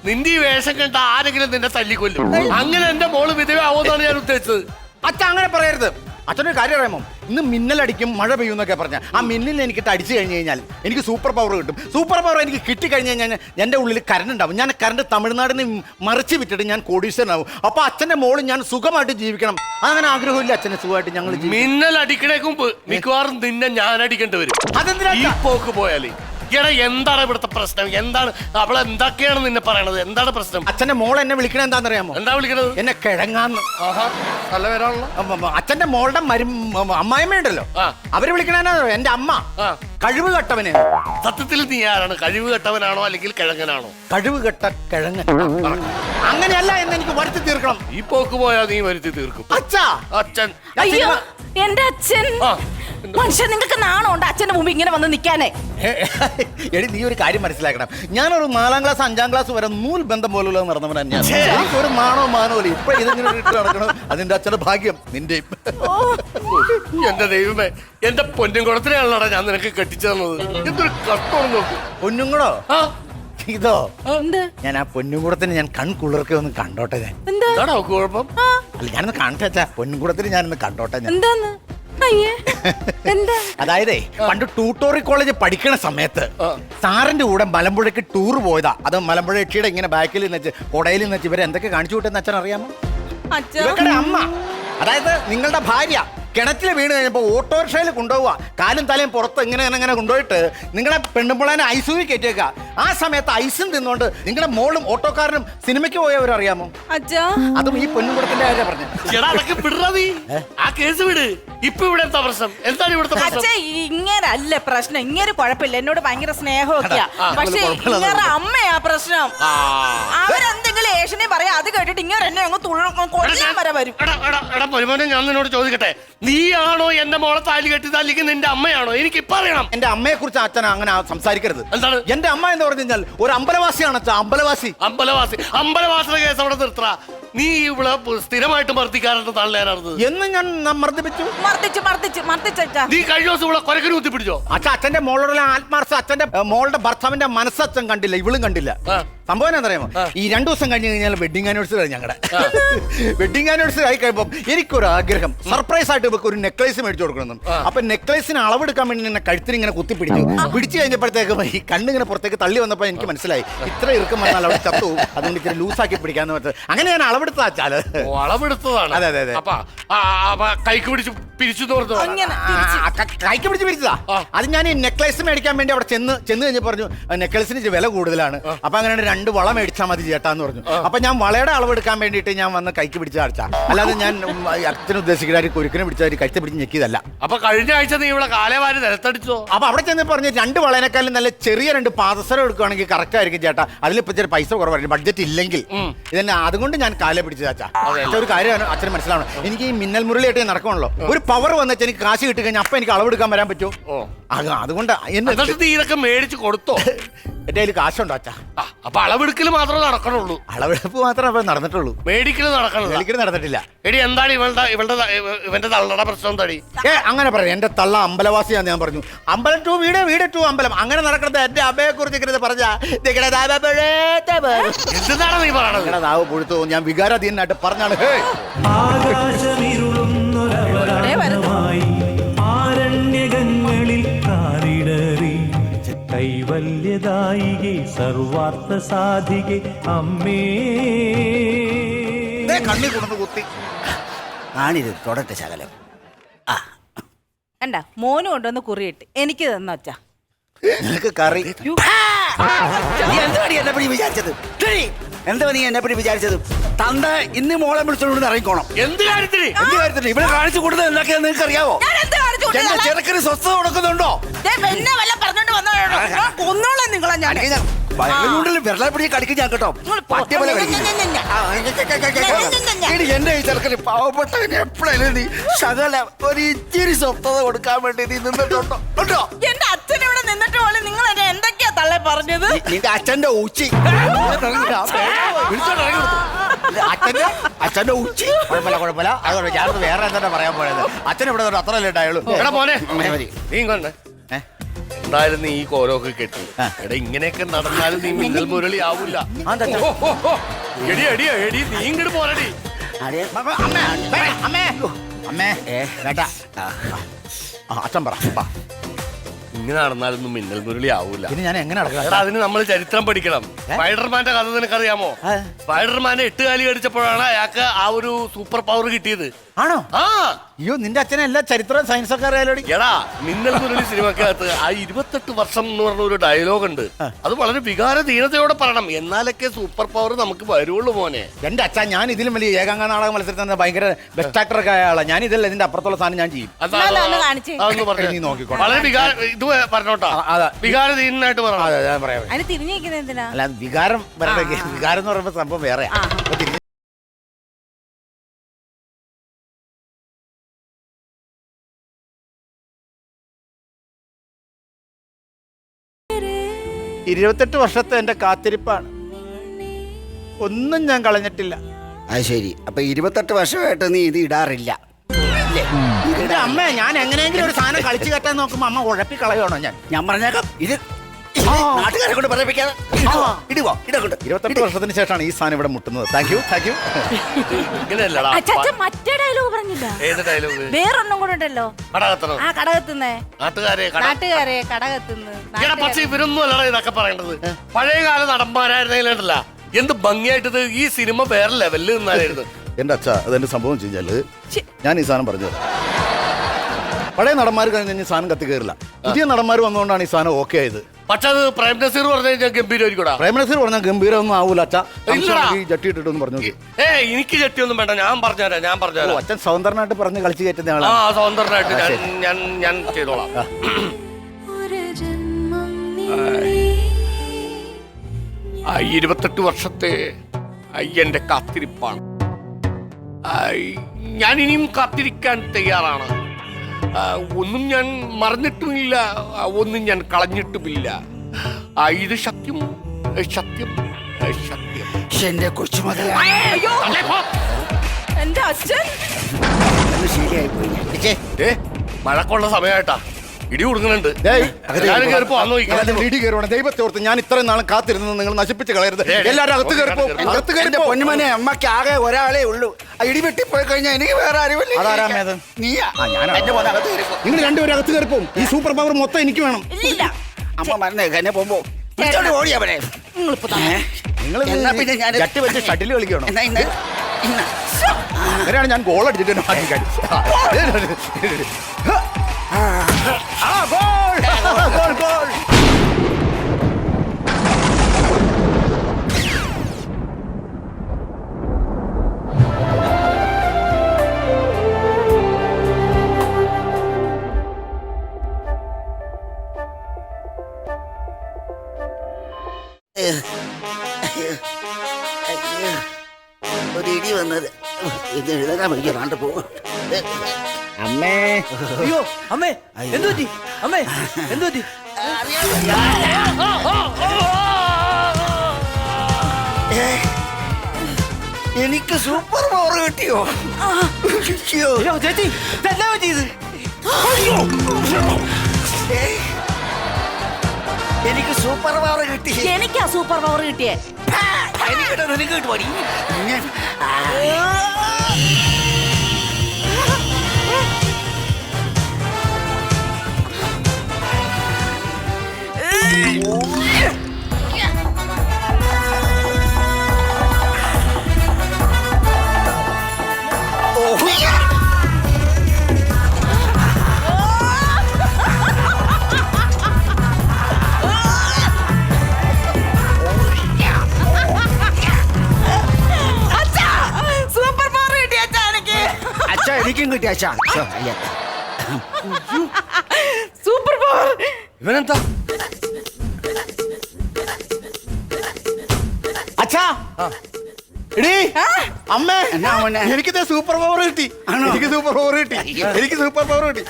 നിന്റെ ഈ വേഷം കണ്ട ആരെങ്കിലും നിന്നെ തല്ലിക്കൊല്ലും. അങ്ങനെ എന്റെ മോള് വിധവയാവുമെന്നാണ് ഞാൻ ഉദ്ദേശിച്ചത്. അച്ഛൻ അങ്ങനെ പറയരുത്. അച്ഛനൊരു കാര്യം അറിയാമോ? ഇന്ന് മിന്നലടിക്കും മഴ പെയ്യും എന്നൊക്കെ പറഞ്ഞ ആ മിന്നലിന് എനിക്കിട്ട് അടിച്ചു കഴിഞ്ഞ് കഴിഞ്ഞാൽ എനിക്ക് സൂപ്പർ പവർ കിട്ടും. സൂപ്പർ പവർ എനിക്ക് കിട്ടിക്കഴിഞ്ഞ് കഴിഞ്ഞാൽ എൻ്റെ ഉള്ളിൽ കറണ്ട് ഉണ്ടാവും. ഞാൻ കറണ്ട് തമിഴ്നാടിന് മറിച്ച് വിട്ടിട്ട് ഞാൻ കോടീശ്വരനാവും. അപ്പൊ അച്ഛന്റെ മോള് ഞാൻ സുഖമായിട്ട് ജീവിക്കണം. അങ്ങനെ ആഗ്രഹമില്ല അച്ഛന് സുഖമായിട്ട് ഞങ്ങൾ മിന്നൽ അടിക്കണേക്ക് മുമ്പ് മിക്കവാറും നിന്നെ ഞാൻ അടിക്കേണ്ടി വരും. അതെന്തിനാ ഈ പോക്ക് പോയാലേ. എടാ എന്താണ് ഇവിടുത്തെ പ്രശ്നം? എന്താണ് അവൾ എന്തൊക്കെയാണ് നിന്നെ പറയണത്? എന്താണ് പ്രശ്നം? അച്ഛന്റെ മോൾ എന്നെ വിളിക്കണ എന്താണെന്നറിയാമോ? എന്താ വിളിക്കണത്? എന്നെ കിഴങ്ങാന്ന്. നല്ല പേരാണല്ലോ. അച്ഛന്റെ മോളുടെ അമ്മായിമ്മയുണ്ടല്ലോ, അവര് വിളിക്കണോ എന്റെ അമ്മ കഴിവ് കെട്ടവനെ. സത്യത്തിൽ നീ ആരാണ്? കഴിവ് കെട്ടവനാണോ അല്ലെങ്കിൽ കിഴങ്ങനാണോ? കഴിവ് കെട്ട കിഴങ്ങൻ. അങ്ങനെയല്ല എന്ന് എനിക്ക് വരുത്തി തീർക്കണം. ഈ പോക്ക് പോയാ നീ വരുത്തി തീർക്കും. അച്ഛാ, അച്ഛൻ അയ്യോ എന്റെ അച്ഛൻ. മനുഷ്യൻ നിങ്ങൾക്ക് നാണമുണ്ട് അച്ഛന്റെ മുമ്പ് ഇങ്ങനെ വന്ന് നിൽക്കാനേ? എടി നീ ഒരു കാര്യം മനസ്സിലാക്കണം. ഞാനൊരു 4ാം ക്ലാസ് 5ാം ക്ലാസ് വരെ നൂൽ ബന്ധം പോലുള്ള നടന്നവനാ ഞാൻ. എനിക്കൊരു മാനോ ഇപ്പൊ ഇതിങ്ങനെ ഇട്ട് നടക്കണം. അതിന്റെ അച്ഛന്റെ ഭാഗ്യം നിന്റെയും. എന്റെ ദൈവമേ, എന്റെ പൊന്നുംകുളത്തിനെയാണല്ലോടാ ഞാൻ നിനക്ക് കെട്ടിച്ചു തന്നത്. എന്തൊരു കഷ്ടമാണ് നോക്ക്. പൊന്നുംകുടോ? ഇതോ ഞാൻ ആ പൊന്നുംകുടത്തിന് ഞാൻ കൺകുളിർക്കെ ഒന്ന് കണ്ടോട്ടെ. ഞാൻ എന്താണോ കുഴപ്പം? അല്ല ഞാനൊന്ന് കാണട്ടെ അച്ഛാ. പൊന്നുംകുടത്തിന് ഞാനൊന്ന് കണ്ടോട്ടെ. ഞാൻ അതായത് പണ്ട് ട്യൂട്ടോറിയൽ കോളേജ് പഠിക്കണ സമയത്ത് സാറിന്റെ കൂടെ മലമ്പുഴയ്ക്ക് ടൂർ പോയതാ. അത് മലമ്പുഴ യക്ഷിയുടെ ഇങ്ങനെ ബാക്കിൽ നിന്ന് കൊടയിൽ നിന്ന് ഇവരെ എന്തൊക്കെ കാണിച്ചു വിട്ടെന്ന് അച്ഛൻ അറിയാമോ? ഇവരുടെ അമ്മ, അതായത് നിങ്ങളുടെ ഭാര്യ കിണറ്റിൽ വീണ് കഴിഞ്ഞപ്പോൾ ഓട്ടോറിക്ഷയിൽ കൊണ്ടുപോവുക. കാലും തലയും പുറത്ത് ഇങ്ങനെ കൊണ്ടുപോയിട്ട് നിങ്ങളുടെ പെണ്ണുമ്പിളാനെ ഐസുവി കയറ്റിയേക്ക. ആ സമയത്ത് ഐസും തിന്നുകൊണ്ട് നിങ്ങളുടെ മോളും ഓട്ടോക്കാരനും സിനിമയ്ക്ക് പോയവരറിയാമോ? അതും ഈ പൊന്നുംകുടത്തിന്റെ കാര്യം പറഞ്ഞു. ആ കേസ് വിട്. ഇപ്പൊ ഇവിടെ എന്താ പ്രശ്നം? എന്താണ് ഇവിടുത്തെ പ്രശ്നം? ഇങ്ങനല്ല പ്രശ്നം. ഇങ്ങനെ കുഴപ്പമില്ല, എന്നോട് ഭയങ്കര സ്നേഹമൊക്കെയാ. പക്ഷെ ഇങ്ങനെ അമ്മയാ പ്രശ്നം. അവരെന്തെങ്കിലും ഏഷനെ പറയാ, അത് കേട്ടിട്ട് ഇങ്ങനെ എന്നെ അങ്ങ് കൊല്ലാൻ വരെ വരും. ഞാൻ നിന്നോട് ചോദിക്കട്ടെ, നീയാണോ എന്റെ മോളെ താലി കെട്ടിയത് അല്ലെങ്കിൽ നിന്റെ അമ്മയാണോ? എനിക്ക് ഇപ്പൊ അറിയണം. എന്റെ അമ്മയെ കുറിച്ച് അച്ഛൻ അങ്ങനെ സംസാരിക്കരുത്. എന്താണ് എന്റെ അമ്മ എന്ന് പറഞ്ഞു കഴിഞ്ഞാൽ ഒരു അമ്പലവാസിയാണ് അച്ഛാ. അമ്പലവാസിയുടെ കേസ് അവിടെ നിർത്തറ. നീ ഇവിടെ സ്ഥിരമായിട്ട് മർദ്ദിക്കാറുണ്ട് തള്ളേനത് എന്ന് ഞാൻ മർദ്ദിപ്പിച്ചു. നീ കഴിഞ്ഞ ദിവസം ഇവിടെ കൊരക്കന് കുത്തി പിടിച്ചോ? അച്ഛന്റെ മോളോടുള്ള ആത്മാർത്ഥ അച്ഛന്റെ മോളുടെ ഭർത്താവിന്റെ മനസ്സച്ഛൻ കണ്ടില്ല, ഇവളും കണ്ടില്ല. സംഭവം എന്താ? ഈ 2 ദിവസം കഴിഞ്ഞ് കഴിഞ്ഞാൽ വെഡിങ് ആനിവേഴ്സറി ആയി ഞങ്ങളുടെ. വെഡിങ് ആനിവേഴ്സറി ആയി കഴിയുമ്പോൾ എനിക്കൊരു ആഗ്രഹം, സർപ്രൈസ് ആയിട്ട് ഇവർക്ക് ഒരു നെക്ലേസ് മേടിച്ചു കൊടുക്കണം. അപ്പൊ നെക്ലേസിന് അളവെടുക്കാൻ വേണ്ടി എന്നെ കഴുത്തിന് ഇങ്ങനെ പിടിച്ചു കഴിഞ്ഞപ്പോഴത്തേക്ക് ഈ കണ്ണിങ്ങനെ പുറത്തേക്ക് തള്ളി വന്നപ്പോൾ എനിക്ക് മനസ്സിലായി ഇത്ര ഇറുക്കം വന്നാൽ അവിടെ ചത്തു. അതുകൊണ്ട് ഇച്ചിരി ലൂസാക്കി പിടിക്കാന്ന് പറഞ്ഞത്. അങ്ങനെ ഞാൻ അളവെടുത്താച്ചാല്. അളവെടുത്തതാണ്. അതെ അതെ അതെ. കൈക്ക് പിടിച്ച് പിരിച്ചു കൈക്ക് പിടിച്ച് പിരിച്ചതാ. അത് ഞാൻ ഈ നെക്ലേസ് മേടിക്കാൻ വേണ്ടി അവിടെ ചെന്ന് കഴിഞ്ഞ് പറഞ്ഞു നെക്ലേസിന് വില കൂടുതലാണ്. അപ്പൊ അങ്ങനെയാണ് 2 വള മേടിച്ചാൽ മതി ചേട്ടാന്ന് പറഞ്ഞു. അപ്പൊ ഞാൻ വളയുടെ അളവെടുക്കാൻ വേണ്ടിയിട്ട് ഞാൻ വന്ന് കൈക്ക് പിടിച്ച അടിച്ച. അല്ലാതെ ഞാൻ അച്ഛന് ഉദ്ദേശിക്കുന്ന കുരുക്കിനെ പിടിച്ച കഴുത്ത് പിടിച്ച് ഞെക്കിയതല്ല. അപ്പൊ കഴിഞ്ഞ ആഴ്ച നീ ഇവിടെ കാലേവാരി നിലത്തടിച്ചോ? അപ്പൊ അവിടെ ചെന്ന് പറഞ്ഞു 2 വളേനേക്കാളും നല്ല ചെറിയ 2 പാദസരം എടുക്കുകയാണെങ്കിൽ കറക്റ്റ് ആയിരിക്കും ചേട്ടാ. അതിലിപ്പോ ചെറിയ പൈസ കുറവായിരിക്കും, ബഡ്ജറ്റ് ഇല്ലെങ്കിൽ. ഇതന്നെ അതുകൊണ്ട് ഞാൻ കാലെ പിടിച്ചത് അച്ഛാ. ഒരു കാര്യമാണ് അച്ഛന് മനസ്സിലാവണം. എനിക്ക് ഈ മിന്നൽ മുരളിയായിട്ട് നടക്കണല്ലോ. ഒരു പവർ വന്നിട്ട് എനിക്ക് കാശ് കിട്ടി കഴിഞ്ഞാൽ അപ്പൊ എനിക്ക് അളവെടുക്കാൻ വരാൻ പറ്റുമോ? അതുകൊണ്ട് ഇതൊക്കെ മേടിച്ച് കൊടുത്തോ? എന്റെ കയ്യിൽ കാശുണ്ടോ അച്ഛാ? അപ്പൊ അളവെടുക്കല് മാത്രമേ നടക്കണുള്ളൂ. അളവെടുപ്പ് മാത്രമേ അപ്പൊ നടന്നിട്ടുള്ളൂ, മേടിക്കല് നടക്കണല്ലോ. മേടിക്കല് നടന്നിട്ടില്ല. എടി എന്താണ് ഇവന്റെ തള്ളയുടെ പ്രശ്നം എന്താടി? അങ്ങനെ പറഞ്ഞു. എന്റെ തള്ള അമ്പലവാസിയാന്ന് ഞാൻ പറഞ്ഞു. അമ്പലം ടു വീട്, വീട് ടു അമ്പലം, അങ്ങനെ നടക്കുന്നത് എന്റെ അമ്മയെ കുറിച്ച് പറഞ്ഞ എന്താണ് നീ പറയണത്? നാവ് പൊഴുത്തു. ഞാൻ വികാരാധീനായിട്ട് പറഞ്ഞാണ്. ആരണ്യകങ്ങളിൽ കാലിടറി കൈവല്യദായികെ സർവാർത്ഥ സാധികെ അമ്മേ. കണ്ണി കൊണ്ടു കുത്തി കാണിത് തൊടട്ടെ ശകലം. കണ്ട മോന് കൊണ്ടുവന്ന് കുറിയിട്ട് എനിക്ക് തന്നു അച്ഛാ. നിനക്ക് കറി എന്താ നീ എന്നെ പറ്റി വിചാരിച്ചത്? തന്ത ഇന്ന് മോളെ വിളിച്ചോണ്ട് ഇറങ്ങിക്കോണം. എന്ത് കാര്യത്തിന്? എന്ത് കാര്യത്തിന്? ഇവിടെ കാണിച്ചു കൊടുത്തത് എന്തൊക്കെയാ നിങ്ങൾക്ക് അറിയാവോ? എന്റെ ചെറുക്കന് സ്വസ്ഥത കൊടുക്കുന്നുണ്ടോ? നിങ്ങളെ ഞാൻ വിരളപ്പിടി കടിക്കും ഞാൻ കേട്ടോ. എന്റെ ഈ ചെറുക്കന് പാവപ്പെട്ടവന് എപ്പോഴായാലും നീ ശകല ഒരു ഇച്ചിരി സ്വസ്ഥത കൊടുക്കാൻ വേണ്ടി നീ നിന്നിട്ടുണ്ടോ? ഉണ്ടോ? എന്റെ അച്ഛൻ ഇവിടെ നിന്നിട്ട് പോലും നിങ്ങൾ എന്നെ എന്തൊക്കെയാ തള്ളേ പറഞ്ഞത്? നിന്റെ അച്ഛന്റെ ഉച്ചി അച്ഛന്റെ ഉച്ചി കുഴപ്പമില്ല. അതുകൊണ്ട് ഞാൻ വേറെ എന്താ പറയാൻ പോയത്? അച്ഛൻ ഇവിടെ അത്ര ലേട്ടായുള്ളൂ. എടാ മോനെ നീ കൊണ്ട് എന്തായാലും നീ ഈ കോലമൊക്കെ കെട്ടി. എടാ ഇങ്ങനെയൊക്കെ നടന്നാലും നീ മിന്നൽ മുരളി ആവൂല. എടി എടി എടി നീ ഇങ്ങോട്ട് പോരടി. അമ്മേ കേട്ടാ അച്ഛൻ പറ. ഇങ്ങനെ നടന്നാലൊന്നും മിന്നൽ മുരളി ആവൂല. പിന്നെ ഞാൻ എങ്ങനെ നടക്കാം? എടാ അതിന് നമ്മൾ ചരിത്രം പഠിക്കണം. സ്പൈഡർമാന്റെ കഥ നിനക്കറിയാമോ? സ്പൈഡർമാനെ 8 കാലി കടിച്ചപ്പോഴാണ് അയാൾക്ക് ആ ഒരു സൂപ്പർ പവർ കിട്ടിയത്. ആണോ? ആ അയ്യോ, നിന്റെ അച്ഛനെ എല്ലാ ചരിത്രവും സയൻസൊക്കെ അറിയാലോടി. എടാ മിന്നൽ മുരളി സിനിമക്കകത്ത് ആ 28 വർഷം എന്ന് പറഞ്ഞ ഒരു ഡയലോഗ് ഉണ്ട്. അത് വളരെ വികാരധീനതയോടെ പറയണം, എന്നാലൊക്കെ സൂപ്പർ പവർ നമുക്ക് വരുള്ളൂ മോനെ. എന്റെ അച്ഛൻ ഞാൻ ഇതിലും വലിയ ഏകാംഗ നാടക മത്സരത്തിൽ ഭയങ്കര ബെസ്റ്റ് ആക്ടറൊക്കെ ആയ ആളാ. ഞാൻ ഇതല്ല ഇതിന്റെ അപ്പുറത്തുള്ള സാധനം ഞാൻ ചെയ്യും. നീ നോക്കിക്കോ. വളരെ ഇത് പറഞ്ഞോട്ടാ, വികാരധീനായിട്ട് പറയണം. അതെ ഞാൻ പറയാം. അതിന് തിരിഞ്ഞിരിക്കുന്നത് എന്തിനാ? അല്ല വികാരം വികാരം എന്ന് പറയുമ്പോ സംഭവം വേറെ. ഇരുപത്തെട്ട് വർഷത്തെ എന്റെ കാത്തിരിപ്പാണ്, ഒന്നും ഞാൻ കളഞ്ഞിട്ടില്ല. അത് ശരി. അപ്പൊ 28 വർഷമായിട്ട് നീ ഇത് ഇടാറില്ല? എന്റെ അമ്മ, ഞാൻ എങ്ങനെയെങ്കിലും ഒരു സാധനം കളിച്ചു കെട്ടാൻ നോക്കുമ്പോ അമ്മ ഉഴപ്പി കളയണോ? ഞാൻ പറഞ്ഞേക്കാം, ഇത് നാട്ടുകാരെ കൊണ്ട് പറയിപ്പിക്കാതെ ഇടുവോ? ഇടകൊണ്ട് 28 വർഷത്തിന് ശേഷമാണ് ഈ സാധനം ഇവിടെ മുട്ടുന്നത്. Thank you, thank you. ഇങ്ങനെയല്ലടാ മറ്റേ ഡയലോഗ് പറഞ്ഞില്ല. ഏത് ഡയലോഗ്? വേറൊന്നും കൂടെ ഉണ്ടല്ലോ. ആ കടകത്തുന്നേ നാട്ടുകാരെ കടകത്തുന്ന്. പക്ഷെ ഇവരൊന്നും അല്ലടാ ഇതൊക്കെ പറയേണ്ടത്. പഴയകാല നടന്മാരായിരുന്നില്ല എന്ത് ഭംഗിയായിട്ടത് ഈ സിനിമ വേറെ ലെവലിൽ നിന്നായിരുന്നു. എന്റെ അച്ഛ അതെന്റെ സംഭവം കഴിഞ്ഞാല് ഞാൻ ഈ സാധനം പറഞ്ഞു. പഴയ നടന്മാർ കഴിഞ്ഞ സാധനം കത്തി കയറില്ല, പുതിയ നടന്മാർ വന്നുകൊണ്ടാണ് ഈ സാധനം ഓക്കെ ആയത്. പക്ഷെ അത് പ്രേം നസീർ പറഞ്ഞു കഴിഞ്ഞാൽ ഗംഭീരമായിരിക്കും. പ്രേം നസീർ പറഞ്ഞാൽ ഗംഭീരമൊന്നും ആവൂല അച്ഛ. ജട്ടി ഇട്ടിട്ടൊന്ന് പറഞ്ഞു. എനിക്ക് ജട്ടിയൊന്നും വേണ്ട, ഞാൻ പറഞ്ഞുതരാം. അച്ഛൻ സ്വതന്ത്രനായിട്ട് പറഞ്ഞ് കളിച്ചു കയറ്റുന്ന ആളാണ്. ആ സ്വതന്ത്രനായിട്ട് ഞാൻ ചെയ്തോളാം. ആ 28 വർഷത്തെ എന്റെ കാത്തിരിപ്പാണ്. ഞാൻ ഇനിയും കാത്തിരിക്കാൻ തയ്യാറാണ്. ഒന്നും ഞാൻ മറന്നിട്ടുമില്ല, ഒന്നും ഞാൻ കളഞ്ഞിട്ടുമില്ല. ഇത് സത്യം, സത്യം, സത്യം. എന്റെ കൊച്ചുമകൾ എന്റെ അച്ഛൻ ശരിയായി പോയി. മഴക്കുള്ള സമയമായിട്ടാ, ഇടി കൊടുക്കുന്നുണ്ട്. ദൈവത്തെ ഓർത്ത് ഞാൻ ഇത്രയും നാളും കാത്തിരുന്നത് നിങ്ങൾ നശിപ്പിച്ച് കളയരുത്. എല്ലാവരും അകത്ത് കയറിപ്പോ. പൊന്നുമനെ, അമ്മക്ക് ആകെ ഒരാളെ ഉള്ളൂ. ഇടി വെട്ടിപ്പോയി കഴിഞ്ഞാൽ എനിക്ക് വേറെ അറിവില്ല. നിങ്ങൾ രണ്ടുപേരും അകത്ത് കയറിപ്പോ. ഈ സൂപ്പർ പവർ മൊത്തം എനിക്ക് വേണം. അമ്മ മറന്നേ എന്നെ പോകുമ്പോ ഓടിയവനെ. നിങ്ങൾ പിന്നെ ഞാൻ ചട്ടി വെച്ച് ഷട്ടിൽ കളിക്കണോ? അങ്ങനെയാണ് ഞാൻ ഗോൾ അടിച്ചിട്ട് ഒരു ഇടി വന്നത് ഇത് എഴുതാൻ പഠിക്കാണ്ട് പോകും. അമ്മേ, അയ്യോ അമ്മേ, എന്തുപറ്റി? അമ്മേ എന്തുപറ്റി? എനിക്ക് സൂപ്പർ പവർ കിട്ടിയോ? ചേച്ചി ഇതെന്നാ പറ്റിയത്? എനിക്ക് സൂപ്പർ പവർ കിട്ടി. എനിക്കാ സൂപ്പർ പവർ കിട്ടിയേ. നിനക്ക് കിട്ടുവാടി. സൂപ്പർ പവർ കിട്ടിയ അച്ഛാ എനിക്ക്. അച്ഛാ എനിക്കും കിട്ടി അച്ഛാ. Super power. ഇവനെന്താ അച്ഛാ? എടീ അമ്മേ, എനിക്കിത് സൂപ്പർ പവർ കിട്ടി. എനിക്ക് സൂപ്പർ പവർ കിട്ടി. എനിക്ക് സൂപ്പർ പവർ കിട്ടി.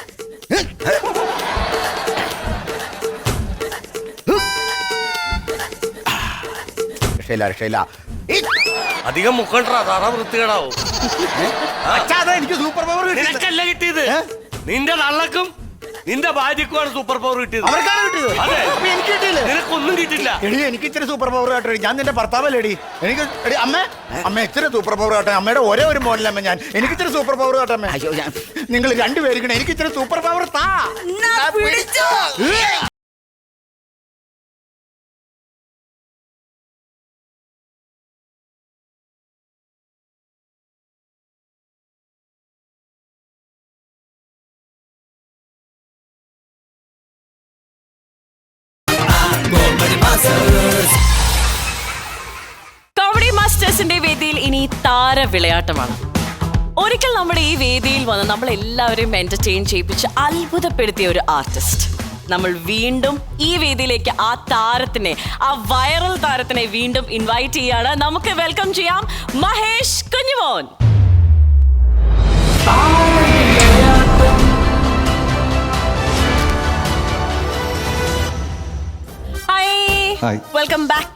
രക്ഷയില്ല. അധികം മുക്കണ്ടാ, തറ വൃത്തികേടാവും. അച്ഛാ അതാ എനിക്ക് സൂപ്പർ പവർ കിട്ടി. നിനക്കല്ല കിട്ടിയത്, നിന്റെ തള്ളക്കും നിന്റെ ഭാര്യക്കുമാണ് സൂപ്പർ പവർ കിട്ടിയത്. അവർക്കാണ് കിട്ടിയത്. അതെ. അപ്പൊ എനിക്ക് കിട്ടിയില്ലേ? നിനക്കൊന്നും കിട്ടില്ല. എടി എനിക്ക് ഇച്ചിരി സൂപ്പർ പവർ കാട്ടെ. ഞാൻ നിന്റെ ഭർത്താവല്ലേ എടി. എനിക്ക് എടി അമ്മ ഇച്ചിരി സൂപ്പർ പവർ കാട്ടെ. അമ്മയുടെ ഒരേ ഒരു മോഡലമ്മ ഞാൻ. എനിക്ക് ഇച്ചിരി സൂപ്പർ പവർ കാട്ടമ്മ. നിങ്ങൾ രണ്ടുപേരിക്കണേ. എനിക്ക് ഇച്ചിരി സൂപ്പർ പവർ താ. പിടിച്ചോ. കോമഡി മാസ്റ്റേഴ്സിന്റെ വേദിയിൽ ഇനി താര വിളയാട്ടമാണ്. ഒരിക്കൽ നമ്മുടെ ഈ വേദിയിൽ വന്ന് നമ്മൾ എല്ലാവരെയും എന്റർടൈൻ ചെയ്യിപ്പിച്ച് അത്ഭുതപ്പെടുത്തിയ ഒരു ആർട്ടിസ്റ്റ്. നമ്മൾ വീണ്ടും ഈ വേദിയിലേക്ക് ആ താരത്തിനെ, ആ വൈറൽ താരത്തിനെ വീണ്ടും ഇൻവൈറ്റ് ചെയ്യാണ്. നമുക്ക് വെൽക്കം ചെയ്യാം Mahesh Kunjumon. Hi, welcome back.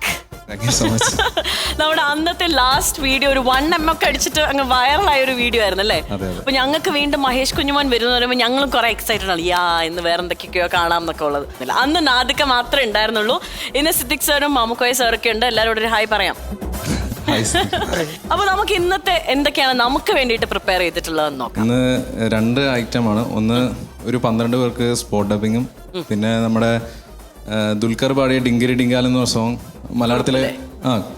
നമ്മുടെ അന്നത്തെ ലാസ്റ്റ് വീഡിയോ ഒരു 1M ഒക്കെ അടിച്ചിട്ട് അങ്ങ് വൈറലായ ഒരു വീഡിയോ ആയിരുന്നു അല്ലേ? അപ്പൊ ഞങ്ങൾക്ക് വീണ്ടും മഹേഷ് കുഞ്ഞുമോൻ വരുന്ന പറയുമ്പോൾ ഞങ്ങളും കുറെ എക്സൈറ്റഡ് ആണ്. ഇന്ന് വേറെ എന്തൊക്കെയോ കാണാം എന്നൊക്കെ ഉള്ളത്. അന്ന് നാദിക മാത്രമേ ഉണ്ടായിരുന്നുള്ളൂ. ഇന്ന് സിദ്ദിഖ് സാറും മാമുക്കോയ സാറൊക്കെ ഉണ്ട്. എല്ലാവരോടും ഒരു ഹായ് പറയാം. അപ്പൊ നമുക്ക് ഇന്നത്തെ എന്തൊക്കെയാണ് നമുക്ക് വേണ്ടിയിട്ട് പ്രിപ്പയർ ചെയ്തിട്ടുള്ളതെന്ന് നോക്കാം. ഇന്ന് 2 ഐറ്റമാണ്. ഒന്ന് ഒരു 12 പേർക്ക് സ്പോട്ട് ഡബിങ്ങും, പിന്നെ നമ്മുടെ ദുൽഖർ പാടിയ ഡിങ്കിരി ഡിങ്കാൽ എന്ന സോങ് മലയാളത്തിലെ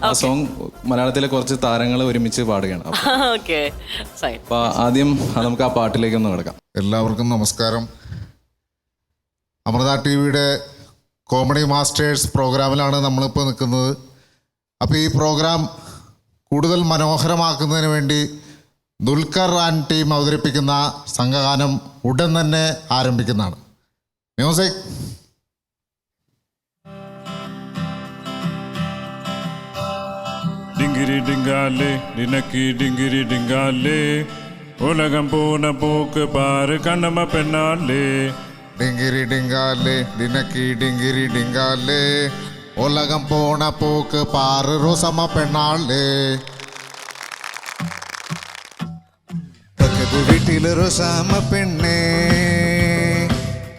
ആ സോങ് മലയാളത്തിലെ കുറച്ച് താരങ്ങൾ ഒരുമിച്ച് പാടുകയാണ്. അപ്പൊ ആദ്യം നമുക്ക് ആ പാട്ടിലേക്ക് ഒന്ന് കിടക്കാം. എല്ലാവർക്കും നമസ്കാരം. അമൃത ടിവിയുടെ കോമഡി മാസ്റ്റേഴ്സ് പ്രോഗ്രാമിലാണ് നമ്മളിപ്പോൾ നിൽക്കുന്നത്. അപ്പോൾ ഈ പ്രോഗ്രാം കൂടുതൽ മനോഹരമാക്കുന്നതിന് വേണ്ടി ദുൽഖർ ആൻഡ് ടീം അവതരിപ്പിക്കുന്ന സംഘഗാനം ഉടൻ തന്നെ ആരംഭിക്കുന്നതാണ്. മ്യൂസിക്. ഡിങ്കിരി ഡിങ്കാലേ നിനക്ക് ഡിങ്കിരി ഡിങ്കാലേ ഉലകം പോന പോക്ക് പാറ് കണ്ണമ്മ പെണ്ണാലേ. ഡിങ്കിരി ഡിങ്കാലേ നിനക്ക് ഡിങ്കിരി ഡിങ്കാലേ ഉലകം പോണ പോക്ക് പാറ് റോസമ്മ പെണ്ണാളേ. പക്കത്ത് വീട്ടില് റോസമ്മ പെണ്ണേ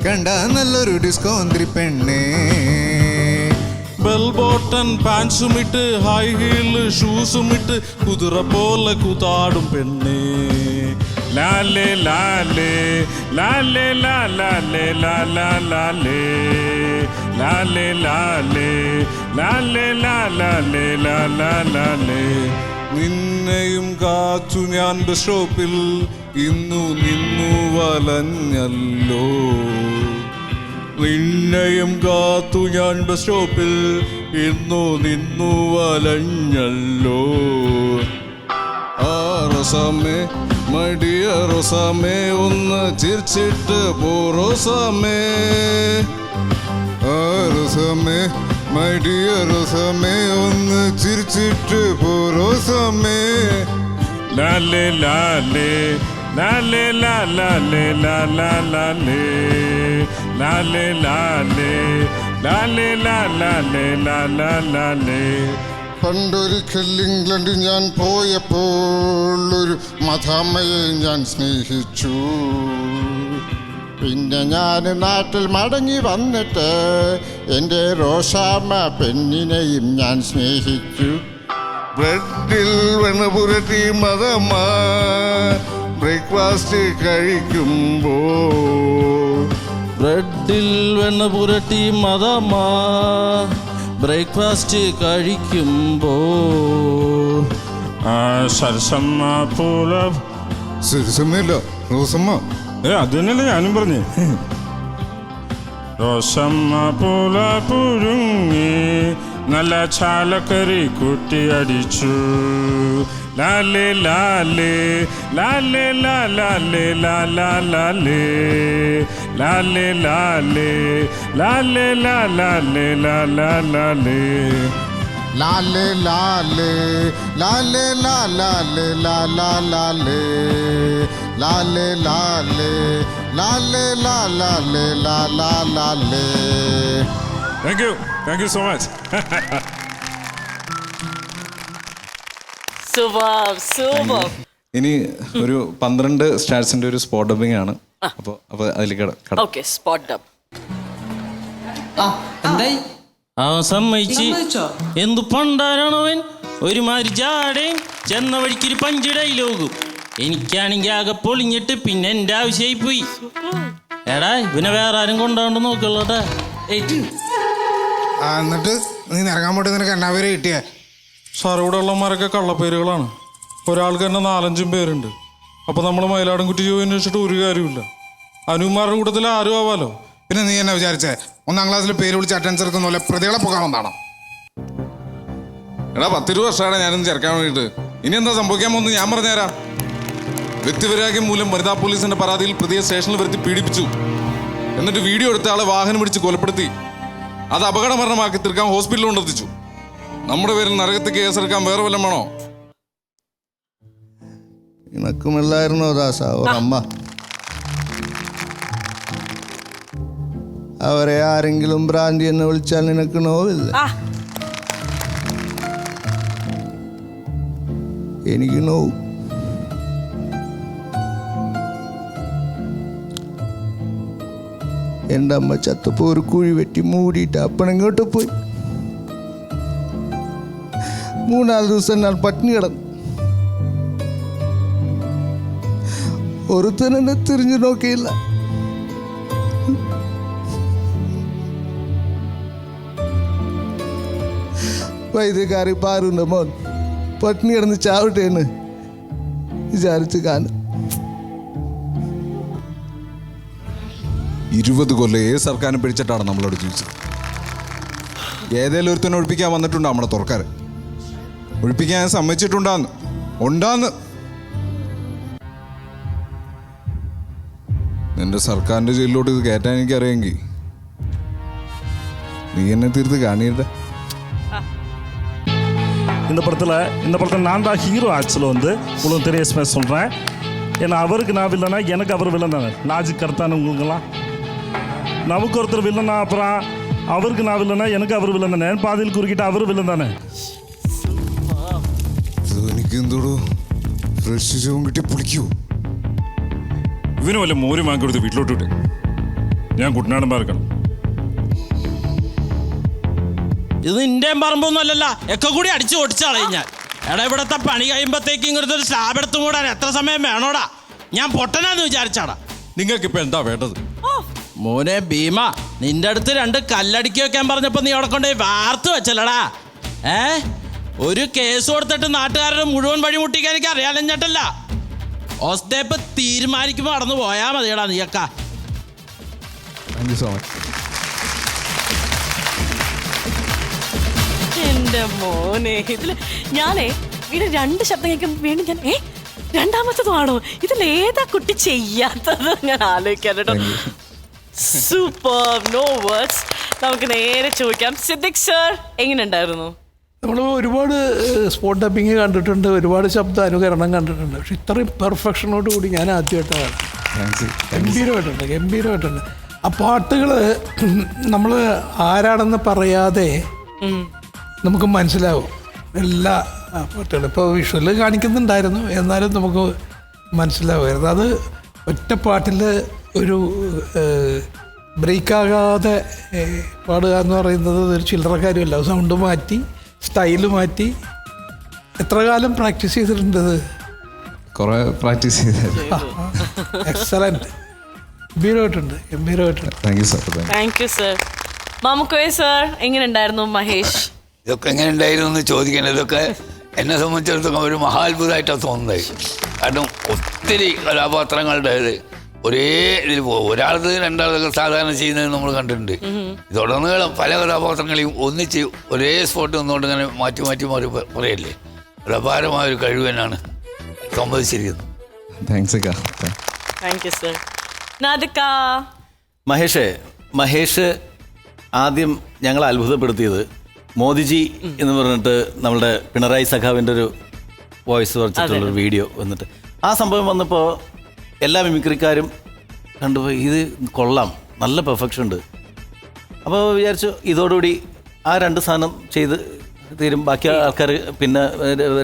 കണ്ട നല്ലൊരു ഡിസ്കോന്തിരി പെണ്ണേ. ബെൽ ബോട്ടൺ പാൻസും ഇട്ട് ഹൈ ഹീൽ ഷൂസും ഇട്ട് കുതിര പോലെ കുതാടും പെണ്ണേ. ലാലേ ലാലേ ലാലേ ലാലേ ലാലേ ലാലേ ലാലേ ലാലേ ലാലേ ലാലേ ലാലേ. നിന്നെയും കാച്ചു ഞാൻ ബസ് സ്റ്റോപ്പിൽ ഇന്നു നിന്നു വലഞ്ഞല്ലോ. നിന്നെയും കാത്തു ഞാൻ ബസ് സ്റ്റോപ്പിൽ ഇന്നു നിന്നു വലഞ്ഞല്ലോ. ആ റോസാമേ മടിയ റോസാമേ ഒന്ന് ചിരിച്ചിട്ട് പോ റോസാമേ. ആ റോസാമേ മടിയ റോസാമേ ഒന്ന് ചിരിച്ചിട്ട് പോ റോസാമേ. ലാലേ ലാലേ ലാലേ ലാലേ ലാലേ ലാലേ ലാലേ ലാലേ ലാലേ ലാലേ ലാലേ. പണ്ടൊരിക്കൽ ഇംഗ്ലണ്ടിൽ ഞാൻ പോയപ്പോൾ ഒരു മഥാമ്മയെ ഞാൻ സ്നേഹിച്ചു. പിന്നെ ഞാൻ നാട്ടിൽ മടങ്ങി വന്നിട്ട് എൻ്റെ റോസാമ്മ പെണ്ണിനെയും ഞാൻ സ്നേഹിച്ചു. ബ്രെഡിൽ വെണ്ണ പുരട്ടി മതമ്മ ബ്രേക്ക്ഫാസ്റ്റ് കഴിക്കുമ്പോൾ. ബ്രെഡിൽ വെണ്ണ പുരട്ടി മതമ്മ ബ്രേക്ക്ഫാസ്റ്റ് കഴിക്കുമ്പോൾ. സരസമ്മ പൂല സിരിസമ്മയല്ല റോസമ്മ. അത് തന്നെയല്ലേ ഞാനും പറഞ്ഞു. റോസമ്മ പൂല പുഴുങ്ങി നല്ല ചാലക്കറി കുട്ടി അടിച്ചു. ലാലേ ലാലേ ലാലേ ലാലേ ലാലാ ലാലേ ലാലേ ലാലേ ലാലേ ലാലേ ലാലാ ലാലേ ലാലേ ലാലേ ലാലേ ലാലേ ലാലാ ലാലേ ലാലേ ലാലേ ലാലേ ലാലേ ലാലാ ലാലേ. Thank you so much. ഇനി ഒരു 12 സ്റ്റാർസിന്റെ ഒരു സ്പോട്ട് ഡബിങ് ആണ്. അപ്പോൾ അതിലേക്ക് ഓക്കെ, സ്പോട്ട് ഡബ്. സമ്മതിച്ച് എന്തു പണ്ടാരാണോ അവൻ, ഒരുമാതിരി ജാടയും ചെന്ന വഴിക്കൊരു പഞ്ച് ഡയലോഗും. എനിക്കാണെങ്കിൽ ആകെ പൊളിഞ്ഞിട്ട് പിന്നെ എൻ്റെ ആവശ്യമായി പോയി. എടാ ഇവനെ വേറെ ആരും കൊണ്ടാണ്ട് നോക്കുള്ളൂട്ടാ. എന്നിട്ട് നീ നിറങ്ങാൻ പോയിട്ട് നിനക്ക് എന്നാ പേര് കിട്ടിയേ? സാർ ഇവിടെ ഉള്ളമാരൊക്കെ കള്ളപ്പേരുകളാണ്. ഒരാൾക്ക് തന്നെ 4-5 പേരുണ്ട്. അപ്പോൾ നമ്മൾ മയിലാടുംകുട്ടി ജോയി അന്വേഷിച്ചിട്ട് ഒരു കാര്യമില്ല. അനുമാരുടെ കൂട്ടത്തിൽ ആരും ആവാലോ. പിന്നെ നീ എന്നെ വിചാരിച്ചേ 1ാം ക്ലാസ്സിൽ പേര് വിളിച്ച് അറ്റൻഡൻസ് എടുക്കുന്ന പോലെ പ്രതികളെ പോകാമെന്നാണോ? എടാ 10-20 വർഷമാണ് ഞാനൊന്ന് ചേർക്കാൻ വേണ്ടിയിട്ട്. ഇനി എന്താ സംഭവിക്കാൻ പോകുന്നത് ഞാൻ പറഞ്ഞുതരാം. വ്യക്തിവൈരാഗ്യം മൂലം വനിതാ പോലീസിന്റെ പരാതിയിൽ പ്രതിയെ സ്റ്റേഷനിൽ വരുത്തി പീഡിപ്പിച്ചു. എന്നിട്ട് വീഡിയോ എടുത്ത ആളെ വാഹനം പിടിച്ച് കൊലപ്പെടുത്തി. അത് അപകട മരണമാക്കി തീർക്കാൻ ഹോസ്പിറ്റലിൽ കൊണ്ടെത്തിച്ചു. നമ്മുടെ പേരിൽ നരകത്തിൽ കേസെടുക്കാൻ വേറെ വല്ലതും വേണോ? ഇണക്കുമില്ലായിരുന്നോ ദാസ ഒരമ്മ? അവരെ ആരെങ്കിലും ഭ്രാന്തി എന്ന് വിളിച്ചാൽ നിനക്ക് നോവില്ല. എനിക്ക് നോവും. എൻ്റെ അമ്മ ചത്തപ്പോ ഒരു കുഴി വെട്ടി മൂടിയിട്ട് അപ്പണിങ്ങോട്ട് പോയി. 3-4 ദിവസം ഞാൻ പട്ടിണി കിടന്നു. ഒരുത്തനെന്നെ തിരിഞ്ഞു നോക്കിയില്ല. വൈദ്യക്കാരി പാറുണ്ട് മോൻ പട്ടിണി കിടന്ന് ചാവട്ടെ എന്ന് വിചാരിച്ച് കാണും. 20 കൊല്ലം ഏത് സർക്കാരിനെ പിടിച്ചിട്ടാണ് നമ്മളോട് ജീവിച്ചത്. ഏതേലും ഒരുത്തന്നെ ഒഴിപ്പിക്കാൻ വന്നിട്ടുണ്ടോ നമ്മളെ തുറക്കാർ? ഒഴിപ്പിക്കാൻ സമ്മതിച്ചിട്ടുണ്ടാന്ന് ഉണ്ടാന്ന്. നിന്റെ സർക്കാരിന്റെ ജയിലിലോട്ട് ഇത് കയറ്റാൻ എനിക്കറിയാമെങ്കിൽ നീ എന്നെ തീർത്ത് കാണിയിട്ട. இந்த படத்தில் நான் தான் ஹீரோ. ஆக்சுவலாக வந்து உங்களுக்கு தெரியாம சொல்கிறேன். ஏன்னா அவருக்கு நான் வில்லனா, எனக்கு அவர் வில்லன் தானே. லாஜிக் கரெக்டான உங்களுக்கெல்லாம். நமக்கு ஒருத்தர் வில்லனா, அப்புறம் அவருக்கு நான் வில்லனா, எனக்கு அவர் வில்லன் தானே. பாதியில் குறுக்கிட்டு அவர் வில்லன் தானே. എനിക്ക് എന്തോടോ ഫ്രഷ് ജോം കിട്ടി പൊളിക്കൂ. ഇവന് വല്ല മോര് വാങ്ങി കൊടുത്ത് വീട്ടിലോട്ട് വിട്ട് ഞാൻ കുട്ടനാടൻ പാർക്കണം. ഇത് നിന്റെ പറമ്പൊന്നും അല്ലല്ലോ, ഒക്കെ കൂടി അടിച്ചു ഓടിച്ചാളെ ഞാൻ. എടാ ഇവിടത്തെ പണി കഴിയുമ്പോഴത്തേക്കും ഇങ്ങനത്തെ ഒരു സ്ലാബ് എടുത്തും കൂടാൻ എത്ര സമയം വേണോടാ? ഞാൻ പൊട്ടനാന്ന് വിചാരിച്ചാടാ. നിങ്ങൾക്ക് ഇപ്പൊ എന്താ വേണ്ടത്? മോനെ ഭീമ, നിന്റെ അടുത്ത് 2 കല്ലടിക്കി വെക്കാൻ പറഞ്ഞപ്പോ നീ അവിടെ കൊണ്ടുപോയി വാർത്ത് വെച്ചല്ലടാ. ഒരു കേസ് കൊടുത്തിട്ട് നാട്ടുകാരുടെ മുഴുവൻ വഴി മുട്ടിക്കാൻ എനിക്ക് അറിയാലഞ്ഞിട്ടല്ല. ഓസ്റ്റേപ്പ് തീരുമാനിക്കുമ്പോൾ നടന്നു പോയാ മതിയടാ നീയൊക്കെ. Thank you so much. എന്റെ മോനെ, ഇതില് ഞാനേ വീണ്ടും 2 ശബ്ദം കേൾക്കുമ്പോൾ വീണ്ടും ഞാൻ രണ്ടാമത്തതുമാണോ ഇതിൽ ഏതാ കുട്ടി ചെയ്യാത്തത് ഞാൻ ആലോചിക്കാൻ കേട്ടോ. Super, no words. നമുക്ക് നേരെ ചോദിക്കാം, സിദ്ദിഖ് സർ എങ്ങനെയുണ്ടായിരുന്നു? നമ്മൾ ഒരുപാട് സ്പോട്ട് ഡബിങ് കണ്ടിട്ടുണ്ട്, ഒരുപാട് ശബ്ദ അനുകരണം കണ്ടിട്ടുണ്ട്. പക്ഷെ ഇത്രയും പെർഫെക്ഷനോട് കൂടി ഞാൻ ആദ്യമായിട്ടാണ്. ഗംഭീരമായിട്ടുണ്ട്. ആ പാട്ടുകൾ നമ്മൾ ആരാണെന്ന് പറയാതെ നമുക്ക് മനസ്സിലാവും. എല്ലാ പാട്ടുകളും ഇപ്പോൾ വിഷ്വല് കാണിക്കുന്നുണ്ടായിരുന്നു, എന്നാലും നമുക്ക് മനസ്സിലാവുമായിരുന്നു. അത് ഒറ്റ പാട്ടിൽ ഒരു ബ്രേക്കാകാതെ പാടുക എന്ന് പറയുന്നത് ഒരു ചില്ലറ കാര്യമല്ല. സൗണ്ട് മാറ്റി, സ്റ്റൈല് മാറ്റി. എത്ര കാലം പ്രാക്ടീസ് ചെയ്തിട്ടുണ്ട്? കുറെ പ്രാക്ടീസ് ചെയ്തായിരുന്നു. എക്സലൻറ്റ്, ഗംഭീരമായിട്ടുണ്ട്. Thank you sir. Thank you sir. Mamukkoya sir, എങ്ങനെ ഉണ്ടായിരുന്നു മഹേഷ്? ഇതൊക്കെ എങ്ങനെ ഉണ്ടായിരുന്നു എന്ന് ചോദിക്കണം. ഇതൊക്കെ എന്നെ സംബന്ധിച്ചിടത്തോളം ഒരു മഹാത്ഭുതമായിട്ടാണ് തോന്നുന്നത്. കാരണം ഒത്തിരി കഥാപാത്രങ്ങളുടെ ഒരേ ഇതിൽ പോകും. ഒരാളത് രണ്ടാളതൊക്കെ സാധാരണ ചെയ്യുന്നത് നമ്മൾ കണ്ടിട്ടുണ്ട്. ഇതുടനീളം പല കഥാപാത്രങ്ങളെയും ഒന്നിച്ച് ഒരേ സ്പോട്ടിൽ നിന്നുകൊണ്ട് ഇങ്ങനെ മാറ്റി മാറ്റി മാറി പറയല്ലേ, ഒരു അപാരമായൊരു കഴിവ് തന്നെയാണ് സംഭവിച്ചിരിക്കുന്നത്. Thank you sir. Nadhika. Mahesh ആദ്യം ഞങ്ങളെ അത്ഭുതപ്പെടുത്തിയത് മോദിജി എന്ന് പറഞ്ഞിട്ട് നമ്മുടെ പിണറായി സഖാവിൻ്റെ ഒരു വോയിസ് വരച്ചിട്ടുള്ളൊരു വീഡിയോ വന്നിട്ട് ആ സംഭവം വന്നപ്പോൾ എല്ലാ മിമിക്രിക്കാരും കണ്ടുപോയി, ഇത് കൊള്ളാം, നല്ല പെർഫെക്ഷൻ ഉണ്ട്. അപ്പോൾ വിചാരിച്ചു ഇതോടുകൂടി ആ 2 സാധനം ചെയ്ത് തീരും, ബാക്കി ആൾക്കാർ പിന്നെ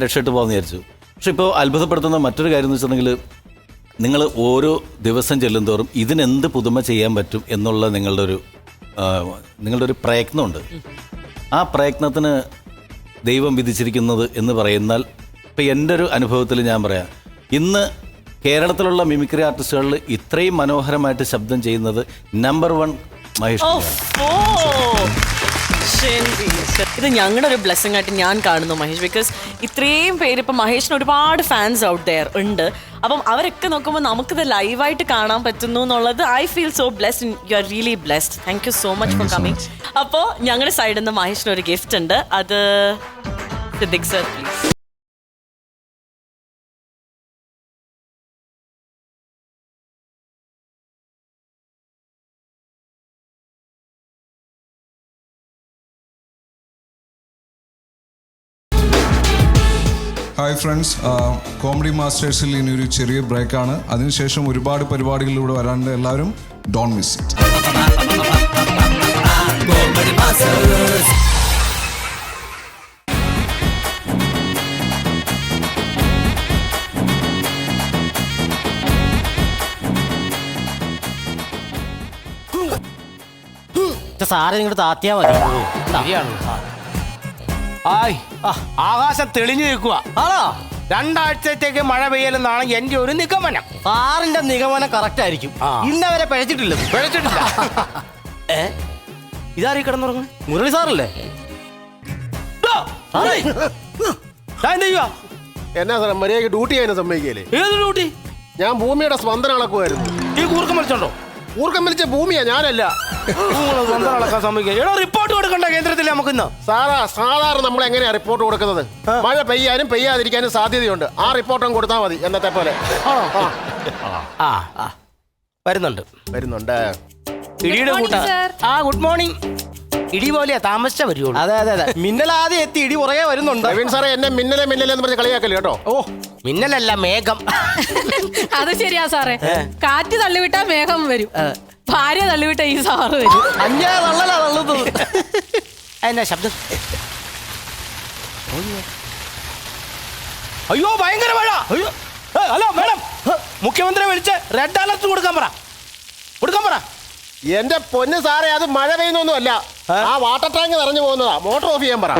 രക്ഷയിട്ട് പോകാമെന്ന് വിചാരിച്ചു. പക്ഷെ ഇപ്പോൾ അത്ഭുതപ്പെടുത്തുന്ന മറ്റൊരു കാര്യം എന്ന് വെച്ചിട്ടുണ്ടെങ്കിൽ, നിങ്ങൾ ഓരോ ദിവസം ചെല്ലുന്തോറും ഇതിനെന്ത് പുതുമ ചെയ്യാൻ പറ്റും എന്നുള്ള നിങ്ങളുടെ ഒരു പ്രയത്നമുണ്ട്. ആ പ്രയത്നത്തിന് ദൈവം വിധിച്ചിരിക്കുന്നത് എന്ന് പറയുന്നാൽ, ഇപ്പം എൻ്റെ ഒരു അനുഭവത്തിൽ ഞാൻ പറയാം, ഇന്ന് കേരളത്തിലുള്ള മിമിക്രി ആർട്ടിസ്റ്റുകളിൽ ഇത്രയും മനോഹരമായിട്ട് ശബ്ദം ചെയ്യുന്നത് നമ്പർ 1 മഹേഷ്. ഇത് ഞങ്ങളുടെ ഒരു ബ്ലെസ്സിംഗ് ആയിട്ട് ഞാൻ കാണുന്നു മഹേഷ്. ബിക്കോസ് ഇത്രയും പേര് ഇപ്പം മഹേഷിന് ഒരുപാട് ഫാൻസ് ഔട്ട് ദെയർ ഉണ്ട്. അപ്പം അവരൊക്കെ നോക്കുമ്പോൾ നമുക്കിത് ലൈവായിട്ട് കാണാൻ പറ്റുന്നു എന്നുള്ളത് I feel so blessed. You are really blessed. Thank you so much for coming. അപ്പോൾ ഞങ്ങളുടെ സൈഡിൽ നിന്ന് മഹേഷിന് ഒരു ഗിഫ്റ്റ് ഉണ്ട്. അത് Siddique sir please. Hi friends, comedy മാസ്റ്റേഴ്സിൽ ഇനി ഒരു ചെറിയ ബ്രേക്കാണ്. അതിനുശേഷം ഒരുപാട് പരിപാടികളിലൂടെ വരാനുണ്ട്. എല്ലാവരും ഡോണ്ട് മിസ് ഇറ്റ്. സാറ് നിങ്ങളുടെ താത്തിയാ മതി. ആകാശം തെളിഞ്ഞു നിൽക്കുക. ആണോ? 2 ആഴ്ചത്തേക്ക് മഴ പെയ്യലെന്നാണ് എന്റെ ഒരു നിഗമനം. സാറിന്റെ നിഗമനം കറക്റ്റ് ആയിരിക്കും. ഇന്നവരെ പിഴച്ചിട്ടില്ല. ഇതാരീ കിടന്നുറങ്ങ? മുരളി സാറല്ലേ? എന്നാ സാറേ മര്യാദയ്ക്ക് ഡ്യൂട്ടി ചെയ്യാനും സമ്മതിക്കല്ലേ? ഏത് ഡ്യൂട്ടി? ഞാൻ ഭൂമിയുടെ സ്പന്ദനം അളക്കുമായിരുന്നു. ഈ കൂർക്കം വലിച്ചോണ്ടോ? ഊർക്കം വലിച്ച ഭൂമിയാ, ഞാനല്ല. റിപ്പോർട്ട് കൊടുക്കണ്ട കേന്ദ്രത്തിൽ നമുക്ക് ഇന്ന്. സാധാരണ നമ്മൾ എങ്ങനെയാ റിപ്പോർട്ട് കൊടുക്കുന്നത്? മഴ പെയ്യാനും പെയ്യാതിരിക്കാനും സാധ്യതയുണ്ട്. ആ റിപ്പോർട്ടും കൊടുത്താൽ മതി, എന്നത്തെ പോലെ. വരുന്നുണ്ട്. ഇടിയുടെ കൂട്ട. Good morning. ഇടി പോലെയാ, താമസിച്ച വരുള്ളൂ. അതെ. മിന്നൽ ആദ്യം എത്തി, ഇടി പുറകെ വരുന്നുണ്ട്. നവീൻ സാറേ, എന്നെ മിന്നലെ എന്ന് പറഞ്ഞ് കളിയാക്കല്ലേ കേട്ടോ. ഓ, മിന്നലല്ല, മേഘം. അത് ശരിയാ സാറേ. കാറ്റ് തള്ളിവിട്ടാ മേഘം വരും, ഭാര്യ തള്ളിവിട്ട ഈ സാറ് വരും. അഞ്ഞാ തള്ളലാ തള്ളുന്നത്. എന്നാ ശബ്ദം? അയ്യോ, ഭയങ്കര മഴ. ഹലോ മാഡം, മുഖ്യമന്ത്രിയെ വിളിച്ച് റെഡ് അലർട്ട് കൊടുക്കാൻ പറ. എന്റെ പൊന്ന് സാറേ, അത് മഴ പെയ്യുന്നൊന്നും അല്ല, ആ വാട്ടർ ടാങ്ക് നിറഞ്ഞു പോകുന്നതാ. മോട്ടോർ ഓഫ് ചെയ്യാൻ പറ.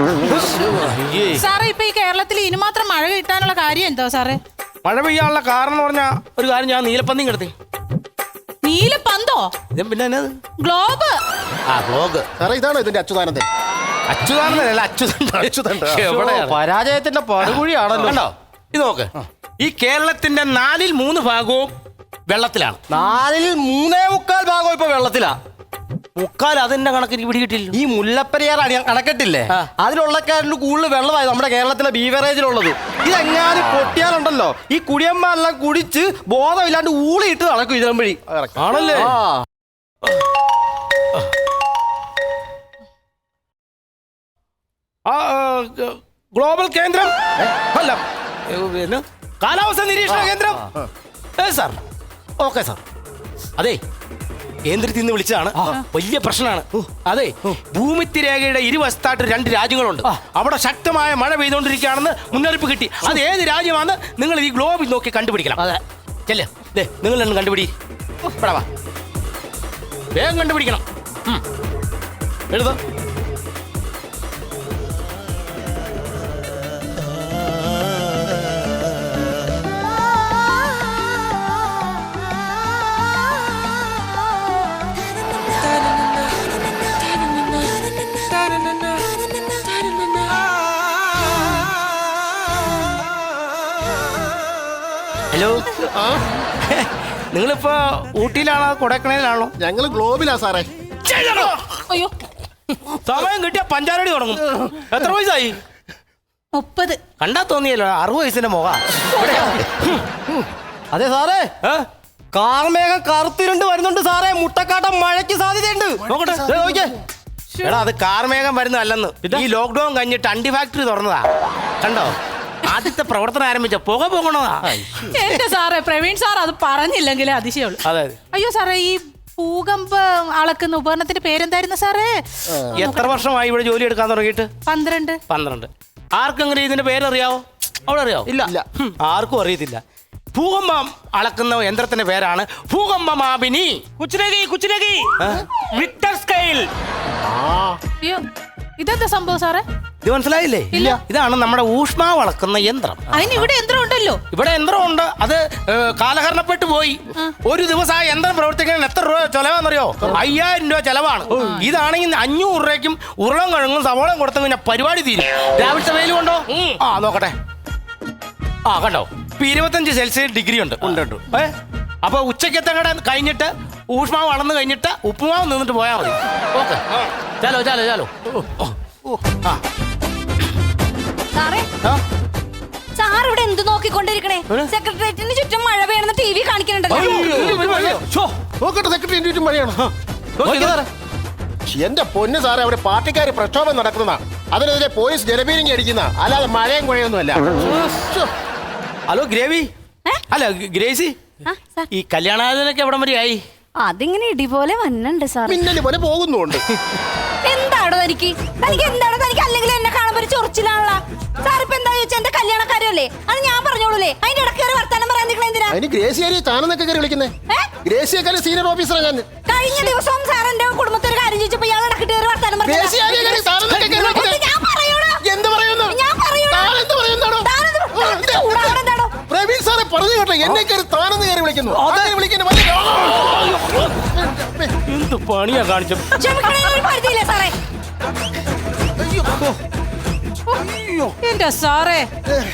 സാറേ, ഇപ്പൊ ഈ കേരളത്തിൽ ഇനി മാത്രം മഴ കിട്ടാനുള്ള കാര്യം എന്തോ സാറേ? മഴ പെയ്യാനുള്ള കാരണം എന്ന് പറഞ്ഞാൽ ഒരു കാര്യം, ഞാൻ നീലപ്പന്തി കിടത്തി. നീലപ്പന്തോ? പിന്നെ ഗ്ലോബ്. ഗ്ലോബ് സാറേ, ഇതാണോ ഇതിന്റെ അച്യുതാനന്ദൻ? അച്യുതണ്ട്. പരാജയത്തിന്റെ പടുകുഴിയാണല്ലോ. കണ്ടോ? ഇത് നോക്ക്, ഈ കേരളത്തിന്റെ 4ൽ 3 ഭാഗവും വെള്ളത്തിലാണ്. 4ൽ 3.25 ഭാഗം ഇപ്പൊ വെള്ളത്തിലാ. മുക്കാൽ അതിന്റെ കണക്കിന് പിടികിട്ടില്ല. ഈ മുല്ലപ്പെരിയാർ കണക്കെട്ടില്ലേ, അതിലുള്ളക്കാരിൽ കൂടുതൽ വെള്ളമായി നമ്മുടെ കേരളത്തിലെ ബീവറേജിലുള്ളത്. ഇതെങ്ങാനും പൊട്ടിയാലുണ്ടല്ലോ, ഈ കുടിയന്മാരെല്ലാം കുടിച്ച് ബോധമില്ലാണ്ട് ഊളിയിട്ട് നടക്കും ഇതിനും വഴി. ആണല്ലേ? ഗ്ലോബൽ കേന്ദ്രം അല്ല, കാലാവസ്ഥ നിരീക്ഷണ കേന്ദ്രം. Sir, okay sir. അതെ, കേന്ദ്രത്തിൽ നിന്ന് വിളിച്ചതാണ്. വലിയ പ്രശ്നമാണ്. അതെ, ഭൂമിത്തിരേഖയുടെ ഇരുവശത്തായിട്ട് 2 രാജ്യങ്ങളുണ്ട്. അവിടെ ശക്തമായ മഴ പെയ്തുകൊണ്ടിരിക്കുകയാണെന്ന് മുന്നറിയിപ്പ് കിട്ടി. അത് ഏത് രാജ്യമാണെന്ന് നിങ്ങൾ ഈ ഗ്ലോബിൽ നോക്കി കണ്ടുപിടിക്കണം. ചെല്ലേ, നിങ്ങൾ തന്നെ കണ്ടുപിടി. ഇവിടെ വാ, വേഗം കണ്ടുപിടിക്കണം. എഴുതാ. ഹലോ, നിങ്ങളിപ്പോ ഊട്ടിയിലാണോ കൊടൈക്കനാലിലാണോ? ഞങ്ങൾ ഗ്ലോബിലാ സാറേ. അയ്യോ, സമയം കിട്ടിയ പഞ്ചാരടി തുടങ്ങും. എത്ര വയസ്സായി? 30. കണ്ടാ തോന്നിയല്ലോ 60 വയസ്സിന്റെ മുഖ. അതെ സാറേ, കാർമേഘം കറുത്തിരുണ്ട് വരുന്നുണ്ട് സാറേ. മുട്ടക്കാട്ടം മഴയ്ക്ക് സാധ്യതയുണ്ട്. നോക്കട്ടെ, നോക്കിയേ. എടാ, അത് കാർമേഘം വരുന്നതല്ലെന്ന്. ഈ ലോക്ക്ഡൌൺ കഴിഞ്ഞിട്ട് അണ്ടി ഫാക്ടറി തുറന്നതാ. കണ്ടോ, ആദ്യത്തെ പ്രവർത്തനം ആരംഭിച്ച പുക പോകണതാ. എന്റെ സാറേ, പ്രവീൺ സാർ അത് പറഞ്ഞില്ലെങ്കിലേ അതിശയുള്ളൂ. അതെ. അയ്യോ സാറേ, ഈ ഭൂകമ്പം അളക്കുന്ന ഉപകരണത്തിന്റെ പേരെന്തായിരുന്നു സാറേ? എത്ര വർഷമായി ഇവിടെ ജോലി എടുക്കാൻ തുടങ്ങിയിട്ട്? 12. ആർക്കെങ്കിലും ഇതിന്റെ പേരറിയാവോ? അവിടെ അറിയാവോ? ഇല്ല. ആർക്കും അറിയത്തില്ല. ഭൂകമ്പം അളക്കുന്ന യന്ത്രത്തിന്റെ പേരാണ് ഭൂകമ്പമാപിനി. കുച്ചിനകി റിക്ടർ സ്കെയിൽ. അയ്യോ, ഇതെന്താ സംഭവം സാറേ? ഇത് മനസ്സിലായില്ലേ? ഇല്ല. ഇതാണ് നമ്മുടെ ഊഷ്മാവ് അളക്കുന്ന യന്ത്രം. അതിന് ഇവിടെ യന്ത്രം ഉണ്ടല്ലോ. ഇവിടെ യന്ത്രമുണ്ട്, അത് കാലഹരണപ്പെട്ടു പോയി. ഒരു ദിവസം ആ യന്ത്രം പ്രവർത്തിക്കാൻ എത്ര രൂപ ചെലവാണെന്നറിയോ? 5000 രൂപ ചെലവാണ്. ഇതാണെങ്കിൽ 500 രൂപയ്ക്കും ഉരുളം കഴങ്ങും സവോളം കൊടുത്ത പിന്നെ പരിപാടി തീരും. രാവിലത്തെ വെയിൽ കൊണ്ടോ? നോക്കട്ടെ. കണ്ടോ, ഇപ്പൊ 25 സെൽഷ്യസ് ഡിഗ്രി ഉണ്ട്. അപ്പൊ ഉച്ചക്കത്തെ കഴിഞ്ഞിട്ട് ഊഷ്മാവ് അളന്ന് കഴിഞ്ഞിട്ട് ഉപ്പുമാവ് നിന്നിട്ട് പോയാൽ മതി. ഓക്കെ, ചാലോ. സാർ ഇവിടെ എന്ത് നോക്കിക്കൊണ്ടിരിക്കണേ? സെക്രട്ടേറിയറ്റിന് ചുറ്റും മഴ പെയ്യണമെന്ന് TV കാണിക്കുന്നുണ്ടല്ലോ. നോക്കട്ടെ, സെക്രട്ടറി ചുറ്റും മഴയാണ്. എന്റെ പൊന്ന് സാറേ, അവിടെ പാർട്ടിക്കാർ പ്രക്ഷോഭം നടക്കുന്നതാ. അതിനെതിരെ പോലീസ് ജലപീരങ്കി അടിക്കുന്ന, അല്ലാതെ മഴയും കുഴയൊന്നുമല്ല. ഹലോ ഗ്രേവി, അല്ല ഗ്രേസി, ഈ കല്യാണാലോചനയൊക്കെ എവിടം വരെ ആയി? അതിങ്ങനെ ഇടിപോലെ വന്നുണ്ട് സാർ. മിന്നല് പോലെ പോകുന്നുണ്ട്. എന്താണോ തനിക്ക് അല്ലെങ്കിൽ എന്നെ കാണുമ്പോ ഒരു ചൊറിച്ചിലാണല്ലോ സാർ. ഇപ്പൊ എന്താ ചോദിച്ചാൽ എന്റെ കല്യാണക്കാരല്ലേ? അത് ഞാൻ പറഞ്ഞോളൂലേ. അതിന്റെ ഇടയ്ക്ക് വർത്താനം പറയാൻ നിൽക്കണ എന്തിനാ? അതിന് ഗ്രേസിയാരി താനെന്നൊക്കെ കയറി വിളിക്കുന്നേ? ഗ്രേസിയേക്കാൾ സീനിയർ ഓഫീസറാണ് ഞാൻ. കഴിഞ്ഞ ദിവസം സാർ എന്റെ കുടുംബത്തിൽ ഒരു കാര്യം ചോദിച്ചപ്പോ ഇയാൾ ഇടയ്ക്ക് വർത്താനം പറഞ്ഞു. പ്രവീൺ സാറെ പറഞ്ഞു കേട്ടോ, എന്നെ കയറി താനെന്ന് കയറി വിളിക്കുന്നു. എന്ത് പണിയാ കാണിച്ചു? എന്റെ സാറേ,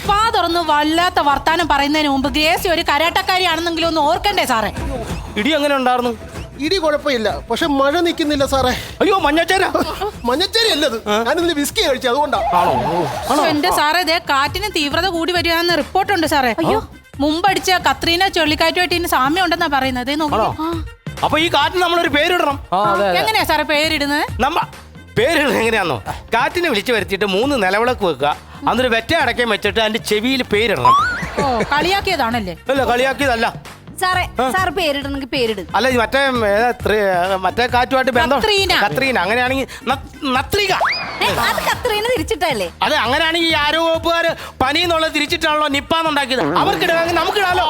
വാ തുറന്ന് വല്ലാത്ത വർത്താനം പറയുന്നതിന് മുമ്പ് ഗ്രേസി ഒരു കരാട്ടക്കാരിയാണെന്നെങ്കിലും ഒന്ന് ഓർക്കണ്ടേ സാറേ? ഇടി എങ്ങനെ ഉണ്ടായിരുന്നു? ഇടി കുഴപ്പമില്ല, പക്ഷെ മഴ നിൽക്കുന്നില്ല സാറേ. അയ്യോ, മഞ്ഞച്ചേരി അല്ലത്. ഞാനിന്ന് വിസ്കി കഴിച്ചു, അതുകൊണ്ടാ. എന്റെ സാറേ, ഇതേ കാറ്റിന് തീവ്രത കൂടി വരികയാണെന്ന് റിപ്പോർട്ടുണ്ട് സാറേ. അയ്യോ, മുമ്പടിച്ച കത്രീന ചുഴലിക്കാറ്റുമായിട്ട് ഇനി സാമ്യം ഉണ്ടെന്നാ പറയുന്നത്. അപ്പൊ ഈ കാറ്റിന് നമ്മളൊരു പേരിടണം. എങ്ങനെയാ സാറേ പേരിടുന്നത്? പേരിടുന്നത് എങ്ങനെയാന്നോ? കാറ്റിനെ വിളിച്ചു വരുത്തിയിട്ട് 3 നിലവിളക്ക് വെക്കുക, അന്നൊരു വെറ്റ അടക്കം വെച്ചിട്ട് അതിന്റെ ചെവിയിൽ പേരിടണം. കളിയാക്കിയതാണല്ലേ? അല്ല, കളിയാക്കിയതല്ല സാറേ. സാർ പേരിടണമെങ്കിൽ പേരിടും. അല്ല, മറ്റേ കാറ്റുമായിട്ട് ബന്ധം. കത്രീന. അങ്ങനെയാണെങ്കിൽ നത്രിക. കത്രീന തിരിച്ചിട്ടല്ലേ? അതെ, അങ്ങനെയാണെങ്കിൽ ഈ ആരോഗ്യവകുപ്പുകാര് പനി എന്നുള്ളത് തിരിച്ചിട്ടാണല്ലോ നിപ്പാന്നുണ്ടാക്കിയത്. അവർക്കിടാമെങ്കിൽ നമുക്കിടാലോ.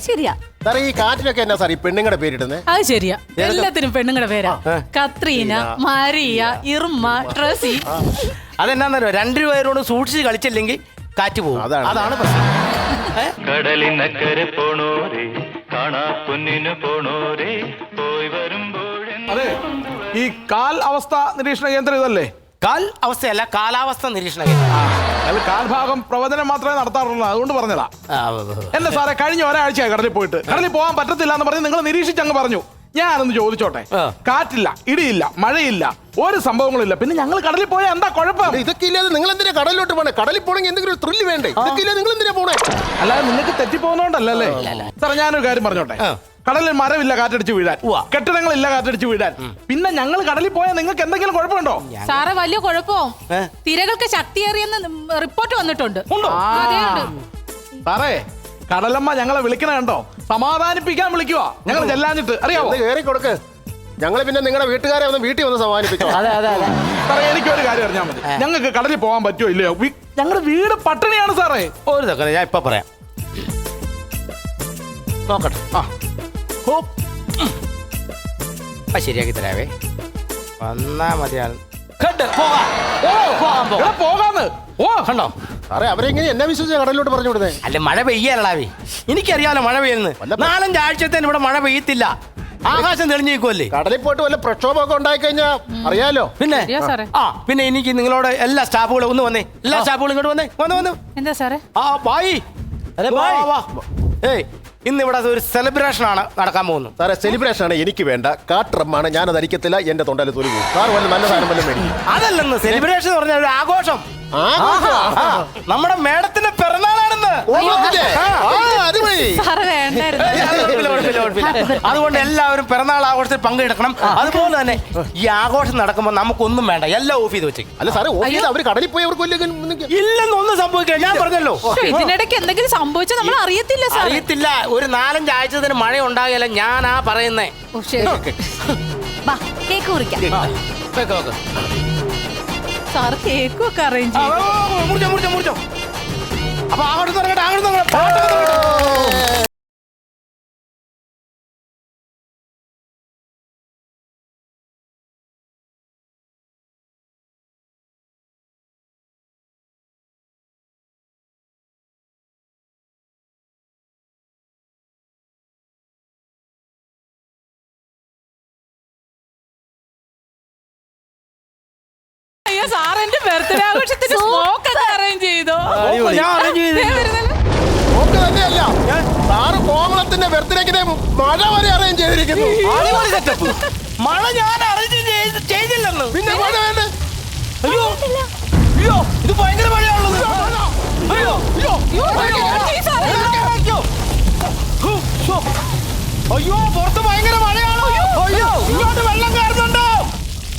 ശരിയാ. സാറേ, ഈ കാറ്റിനൊക്കെ എന്നാ സാർ ഈ പെണ്ണുങ്ങളുടെ പേരിടുന്നത്? അത് ശരിയാ, എല്ലാത്തിനും പെണ്ണുങ്ങളുടെ പേരാ. Katrina, Maria, Irma, Tracy. അതെന്നാന്നറിയോ? 2 പേരോട് സൂക്ഷിച്ച് കളിച്ചില്ലെങ്കിൽ കാറ്റ് പോകും. അതാണ് പ്രശ്നം. കടലിനക്കരെ പോണോരേ, കാണാ പൊന്നിനു പോണോരേ, പോയി വരുമ്പോഴേ. അതെ, ഈ കാൽ അവസ്ഥ നിരീക്ഷണ കേന്ദ്രം ഇതല്ലേ? കാൽ അവസ്ഥയല്ല, കാലാവസ്ഥ നിരീക്ഷണ കേന്ദ്രം. കാൽഭാഗം പ്രവചനം മാത്രമേ നടത്താറുള്ളൂ, അതുകൊണ്ട് പറഞ്ഞതാ. എന്റെ സാറേ, കഴിഞ്ഞ ഒരാഴ്ചയായി കടലിൽ പോയിട്ട്. കടലിൽ പോകാൻ പറ്റത്തില്ല എന്ന് പറഞ്ഞ് നിങ്ങൾ നിരീക്ഷിച്ചങ്ങ് പറഞ്ഞു. ഞാനൊന്ന് ചോദിച്ചോട്ടെ, കാറ്റില്ല, ഇടിയില്ല, മഴയില്ല, ഒരു സംഭവങ്ങളില്ല, പിന്നെ ഞങ്ങൾ കടലിൽ പോയാൽ എന്താ കുഴപ്പം? ഇതൊക്കെ ഇല്ലാതെ നിങ്ങൾ എന്തിനാ കടലിലോട്ട് പോണേ? കടലിൽ പോണെങ്കിൽ എന്തെങ്കിലും ത്രില്ല് വേണ്ടേ? ഇതൊക്കെ ഇല്ലാതെ നിങ്ങൾ എന്തിനാ പോണേ? അല്ലാതെ നിങ്ങൾക്ക് തെറ്റിപ്പോകുന്നോണ്ടല്ലേ സാറേ. ഞാനൊരു കാര്യം പറഞ്ഞോട്ടെ, കടലിൽ മരമില്ല കാറ്റടിച്ച് വീഴാൻ, കെട്ടിടങ്ങളില്ല കാറ്റടിച്ച് വീഴാൻ, പിന്നെ ഞങ്ങൾ കടലിൽ പോയാൽ നിങ്ങൾക്ക് എന്തെങ്കിലും കുഴപ്പമുണ്ടോ? സാറേ, വലിയ കുഴപ്പവും. തിരകൾക്ക് ശക്തിയേറിയെന്ന് റിപ്പോർട്ട് വന്നിട്ടുണ്ട്. സാറേ, കടലമ്മ ഞങ്ങളെ വിളിക്കണ കണ്ടോ? സമാധാനിപ്പിക്കാൻ വിളിക്കുക ഞങ്ങൾ ചെല്ലാഞ്ഞിട്ട് അറിയാമോ? കയറി കൊടുക്ക്. ഞങ്ങൾ പിന്നെ നിങ്ങളുടെ വീട്ടുകാരെ ഒന്ന് വീട്ടിൽ വന്ന് സമാധാനിപ്പിച്ചോ. സാറേ എനിക്കൊരു കാര്യം അറിഞ്ഞാൽ മതി, ഞങ്ങൾക്ക് കടലിൽ പോകാൻ പറ്റുമോ ഇല്ലയോ? ഞങ്ങളുടെ വീട് പട്ടിണിയാണ് സാറേ. ഒരു സെക്കൻഡ്, ഞാൻ ഇപ്പൊ പറയാം. നോക്കട്ടെ. ശരിയാക്കി തരാവേ. വന്നാ മതിയാണ്. പോകാന്ന്. ഓ കണ്ടോ സാറേ, അവരെങ്ങനെ എന്നെ വിശ്വസിച്ച കടലിലോട്ട് പറഞ്ഞു വിടുന്നേ? അല്ല, മഴ പെയ്യാലടാവേ. എനിക്കറിയാലോ മഴ പെയ്യുന്നത്. 4-5 ആഴ്ചത്തേന് ഇവിടെ മഴ പെയ്യത്തില്ല. ആകാശം തെളിഞ്ഞു നിൽക്കുമല്ലേ. കടലിൽ പോയിട്ട് വല്ല പ്രക്ഷോഭമൊക്കെ ഉണ്ടായി കഴിഞ്ഞാൽ അറിയാലോ. പിന്നെ പിന്നെ എനിക്ക് നിങ്ങളോട് എല്ലാ സ്റ്റാഫുകളും ഒന്ന് വന്നേ. എല്ലാ സ്റ്റാഫുകളും ഇങ്ങോട്ട് വന്നേ. വന്നു. എന്താ സാറേ? ബായി. ഏയ്, ഇന്ന് ഇവിടെ ഒരു സെലിബ്രേഷൻ ആണ് നടക്കാൻ പോകുന്നത്. സാറേ, സെലിബ്രേഷൻ ആണ് എനിക്ക് വേണ്ട. കാട്ടറമ്മാണ്, ഞാനത് അരിക്കത്തില്ല. എന്റെ തൊണ്ടയിൽ തൊലി പോകും. സാർ വല്ല നല്ല സാധനം വല്ലതും മേടിക്കും. അതല്ലെന്ന്, സെലിബ്രേഷൻ എന്ന് പറഞ്ഞാൽ ഒരു ആഘോഷം. നമ്മുടെ മേഡത്തിന്റെ പിറന്നാളാണെന്ന്. അതുകൊണ്ട് എല്ലാവരും പിറന്നാൾ ആഘോഷത്തിൽ പങ്കെടുക്കണം. അതുപോലെ തന്നെ ഈ ആഘോഷം നടക്കുമ്പോൾ നമുക്കൊന്നും വേണ്ട, എല്ലാം ഓഫ് ചെയ്ത് വെച്ചേക്കും. അല്ല സാറേ, അവർ കടലിൽ പോയി അവർക്ക് ഇല്ലെന്നൊന്നും സംഭവിക്കില്ല. ഞാൻ പറഞ്ഞല്ലോ, ഇതിനിടയ്ക്ക് എന്തെങ്കിലും സംഭവിച്ചാൽ നമ്മൾ അറിയത്തില്ല. അറിയത്തില്ല. ഒരു 4-5 ആഴ്ചത്തിന് മഴ ഉണ്ടാകില്ല. ഞാനാ പറയുന്നേ. കേക്ക് കുറിക്കാം. സാർ കേക്കൊക്കെ അറേഞ്ച് മുറിച്ചോ. അപ്പൊ അങ്ങോട്ട് തുടങ്ങട്ടെ. സാർ എന്റെ ബർത്ത്ഡേ ആഘോഷത്തിന് സ്മോക്ക് ഒക്കെ അറേഞ്ച് ചെയ്തോ? ഞാൻ അറേഞ്ച് ചെയ്തു. നോക്ക് തന്നെയല്ല, സാറ് കോമളത്തിന്റെ ബർത്ത്ഡേക്ക് മഴ വരെ അറേഞ്ച് ചെയ്തിരിക്കുന്നു. മഴ ഞാൻ അറേഞ്ച് ചെയ്തില്ലെന്ന്. പിന്നെ മഴ വേണ്ടേ? അയ്യോ, ഇത് ഭയങ്കര മഴയാണുള്ളത്. അയ്യോ, പുറത്ത് ഭയങ്കര മഴയാണ്. അയ്യോ, ഇങ്ങോട്ട് വെള്ളം കയറുന്നുണ്ടോ?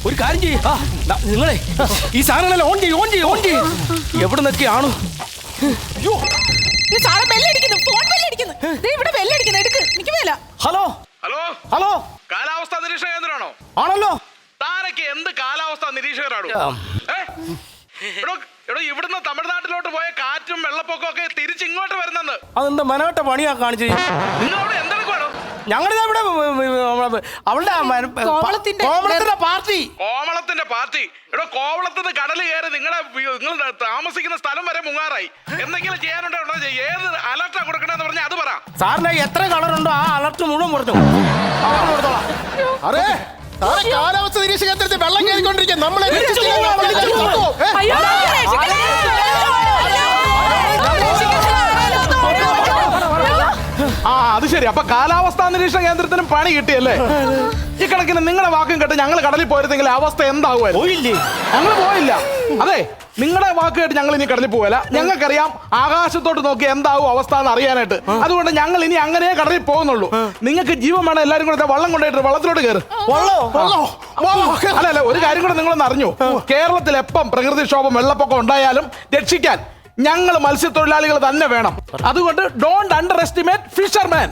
ഒരു കാര്യം ചെയ്യ്, നിങ്ങളെ ഈ സാധനങ്ങളെല്ലാം ഓൺ ചെയ്യ്. എവിടെ നിന്നൊക്കെയാണോ? ഹലോ, കാലാവസ്ഥാ നിരീക്ഷണ കേന്ദ്രമാണോ? ആണല്ലോ. താരൊക്കെ എന്ത് കാലാവസ്ഥാ നിരീക്ഷകരാണോ? എടോ, ഇവിടുന്ന് തമിഴ്നാട്ടിലോട്ട് പോയ കാറ്റും വെള്ളപ്പൊക്കവും ഒക്കെ തിരിച്ചിങ്ങോട്ട് വരുന്നെന്ന്. അതെന്താ മനോട്ട പണിയാ കാണിച്ചത്? നിങ്ങളവിടെ എന്തെടുക്കുവാണോ? ഞങ്ങളിവിടെ അവളുടെ കോമളത്തിന്റെ പാർട്ടി. എടോ, കോവളത്തിന് കടൽ കയറി നിങ്ങൾ താമസിക്കുന്ന സ്ഥലം വരെ മുങ്ങാറായി. എന്തെങ്കിലും ചെയ്യാനുണ്ടോ? ഏത് അലർട്ടാ കൊടുക്കണെന്ന് പറഞ്ഞാൽ അത് പറ. സാറിന് എത്ര കളറുണ്ടോ ആ അലർട്ട് മുഴുവൻ കൊടുത്തു. അറേ സാറേ, കാലാവസ്ഥ നിരീക്ഷണ കേന്ദ്രത്തിൽ വെള്ളം കയറിക്കൊണ്ടിരിക്കുക. നമ്മളെ അത് ശരി. അപ്പൊ കാലാവസ്ഥാ നിരീക്ഷണ കേന്ദ്രത്തിനും പണി കിട്ടിയല്ലേ? ഈ കണക്കിന് നിങ്ങളുടെ വാക്കും കേട്ട് ഞങ്ങൾ കടലിൽ പോയിരുന്നെങ്കിൽ അവസ്ഥ എന്താകുമായിരുന്നു? ഞങ്ങൾ പോയില്ല. അതെ, നിങ്ങളുടെ വാക്ക് കേട്ട് ഞങ്ങൾ ഇനി കടലിൽ പോകല. ഞങ്ങൾക്കറിയാം ആകാശത്തോട്ട് നോക്കി എന്താവും അവസ്ഥ എന്ന് അറിയാനായിട്ട്. അതുകൊണ്ട് ഞങ്ങൾ ഇനി അങ്ങനെ കടലിൽ പോകുന്നുള്ളൂ. നിങ്ങൾക്ക് ജീവൻ വേണം, എല്ലാവരും കൂടെ വള്ളം കൊണ്ടുപോയിട്ട് വള്ളത്തിലോട്ട് കയറും. അല്ല, ഒരു കാര്യം കൂടെ നിങ്ങളൊന്ന് അറിഞ്ഞു. കേരളത്തിൽ എപ്പം പ്രകൃതിക്ഷോഭം വെള്ളപ്പൊക്കം ഉണ്ടായാലും രക്ഷിക്കാൻ ഞങ്ങൾ മത്സ്യത്തൊഴിലാളികൾ തന്നെ വേണം. അതുകൊണ്ട് don't underestimate fisherman.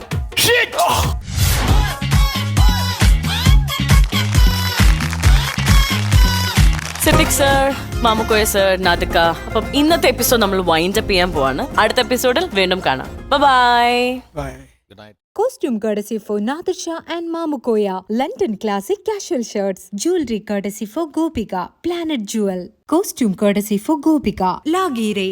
Siddique sir, Mamukkoya sir, Nadhika. അപ്പം ഇന്നത്തെ എപ്പിസോഡ് നമ്മൾ വൈൻഡ് അപ്പ് ചെയ്യാൻ പോവാണ്. അടുത്ത എപ്പിസോഡിൽ വീണ്ടും കാണാം. By. Costume courtesy for Nadir Shah and Mamukoya. London classic casual shirts. Jewelry courtesy for Gopika. Planet Jewel. Costume courtesy for Gopika. Lagire.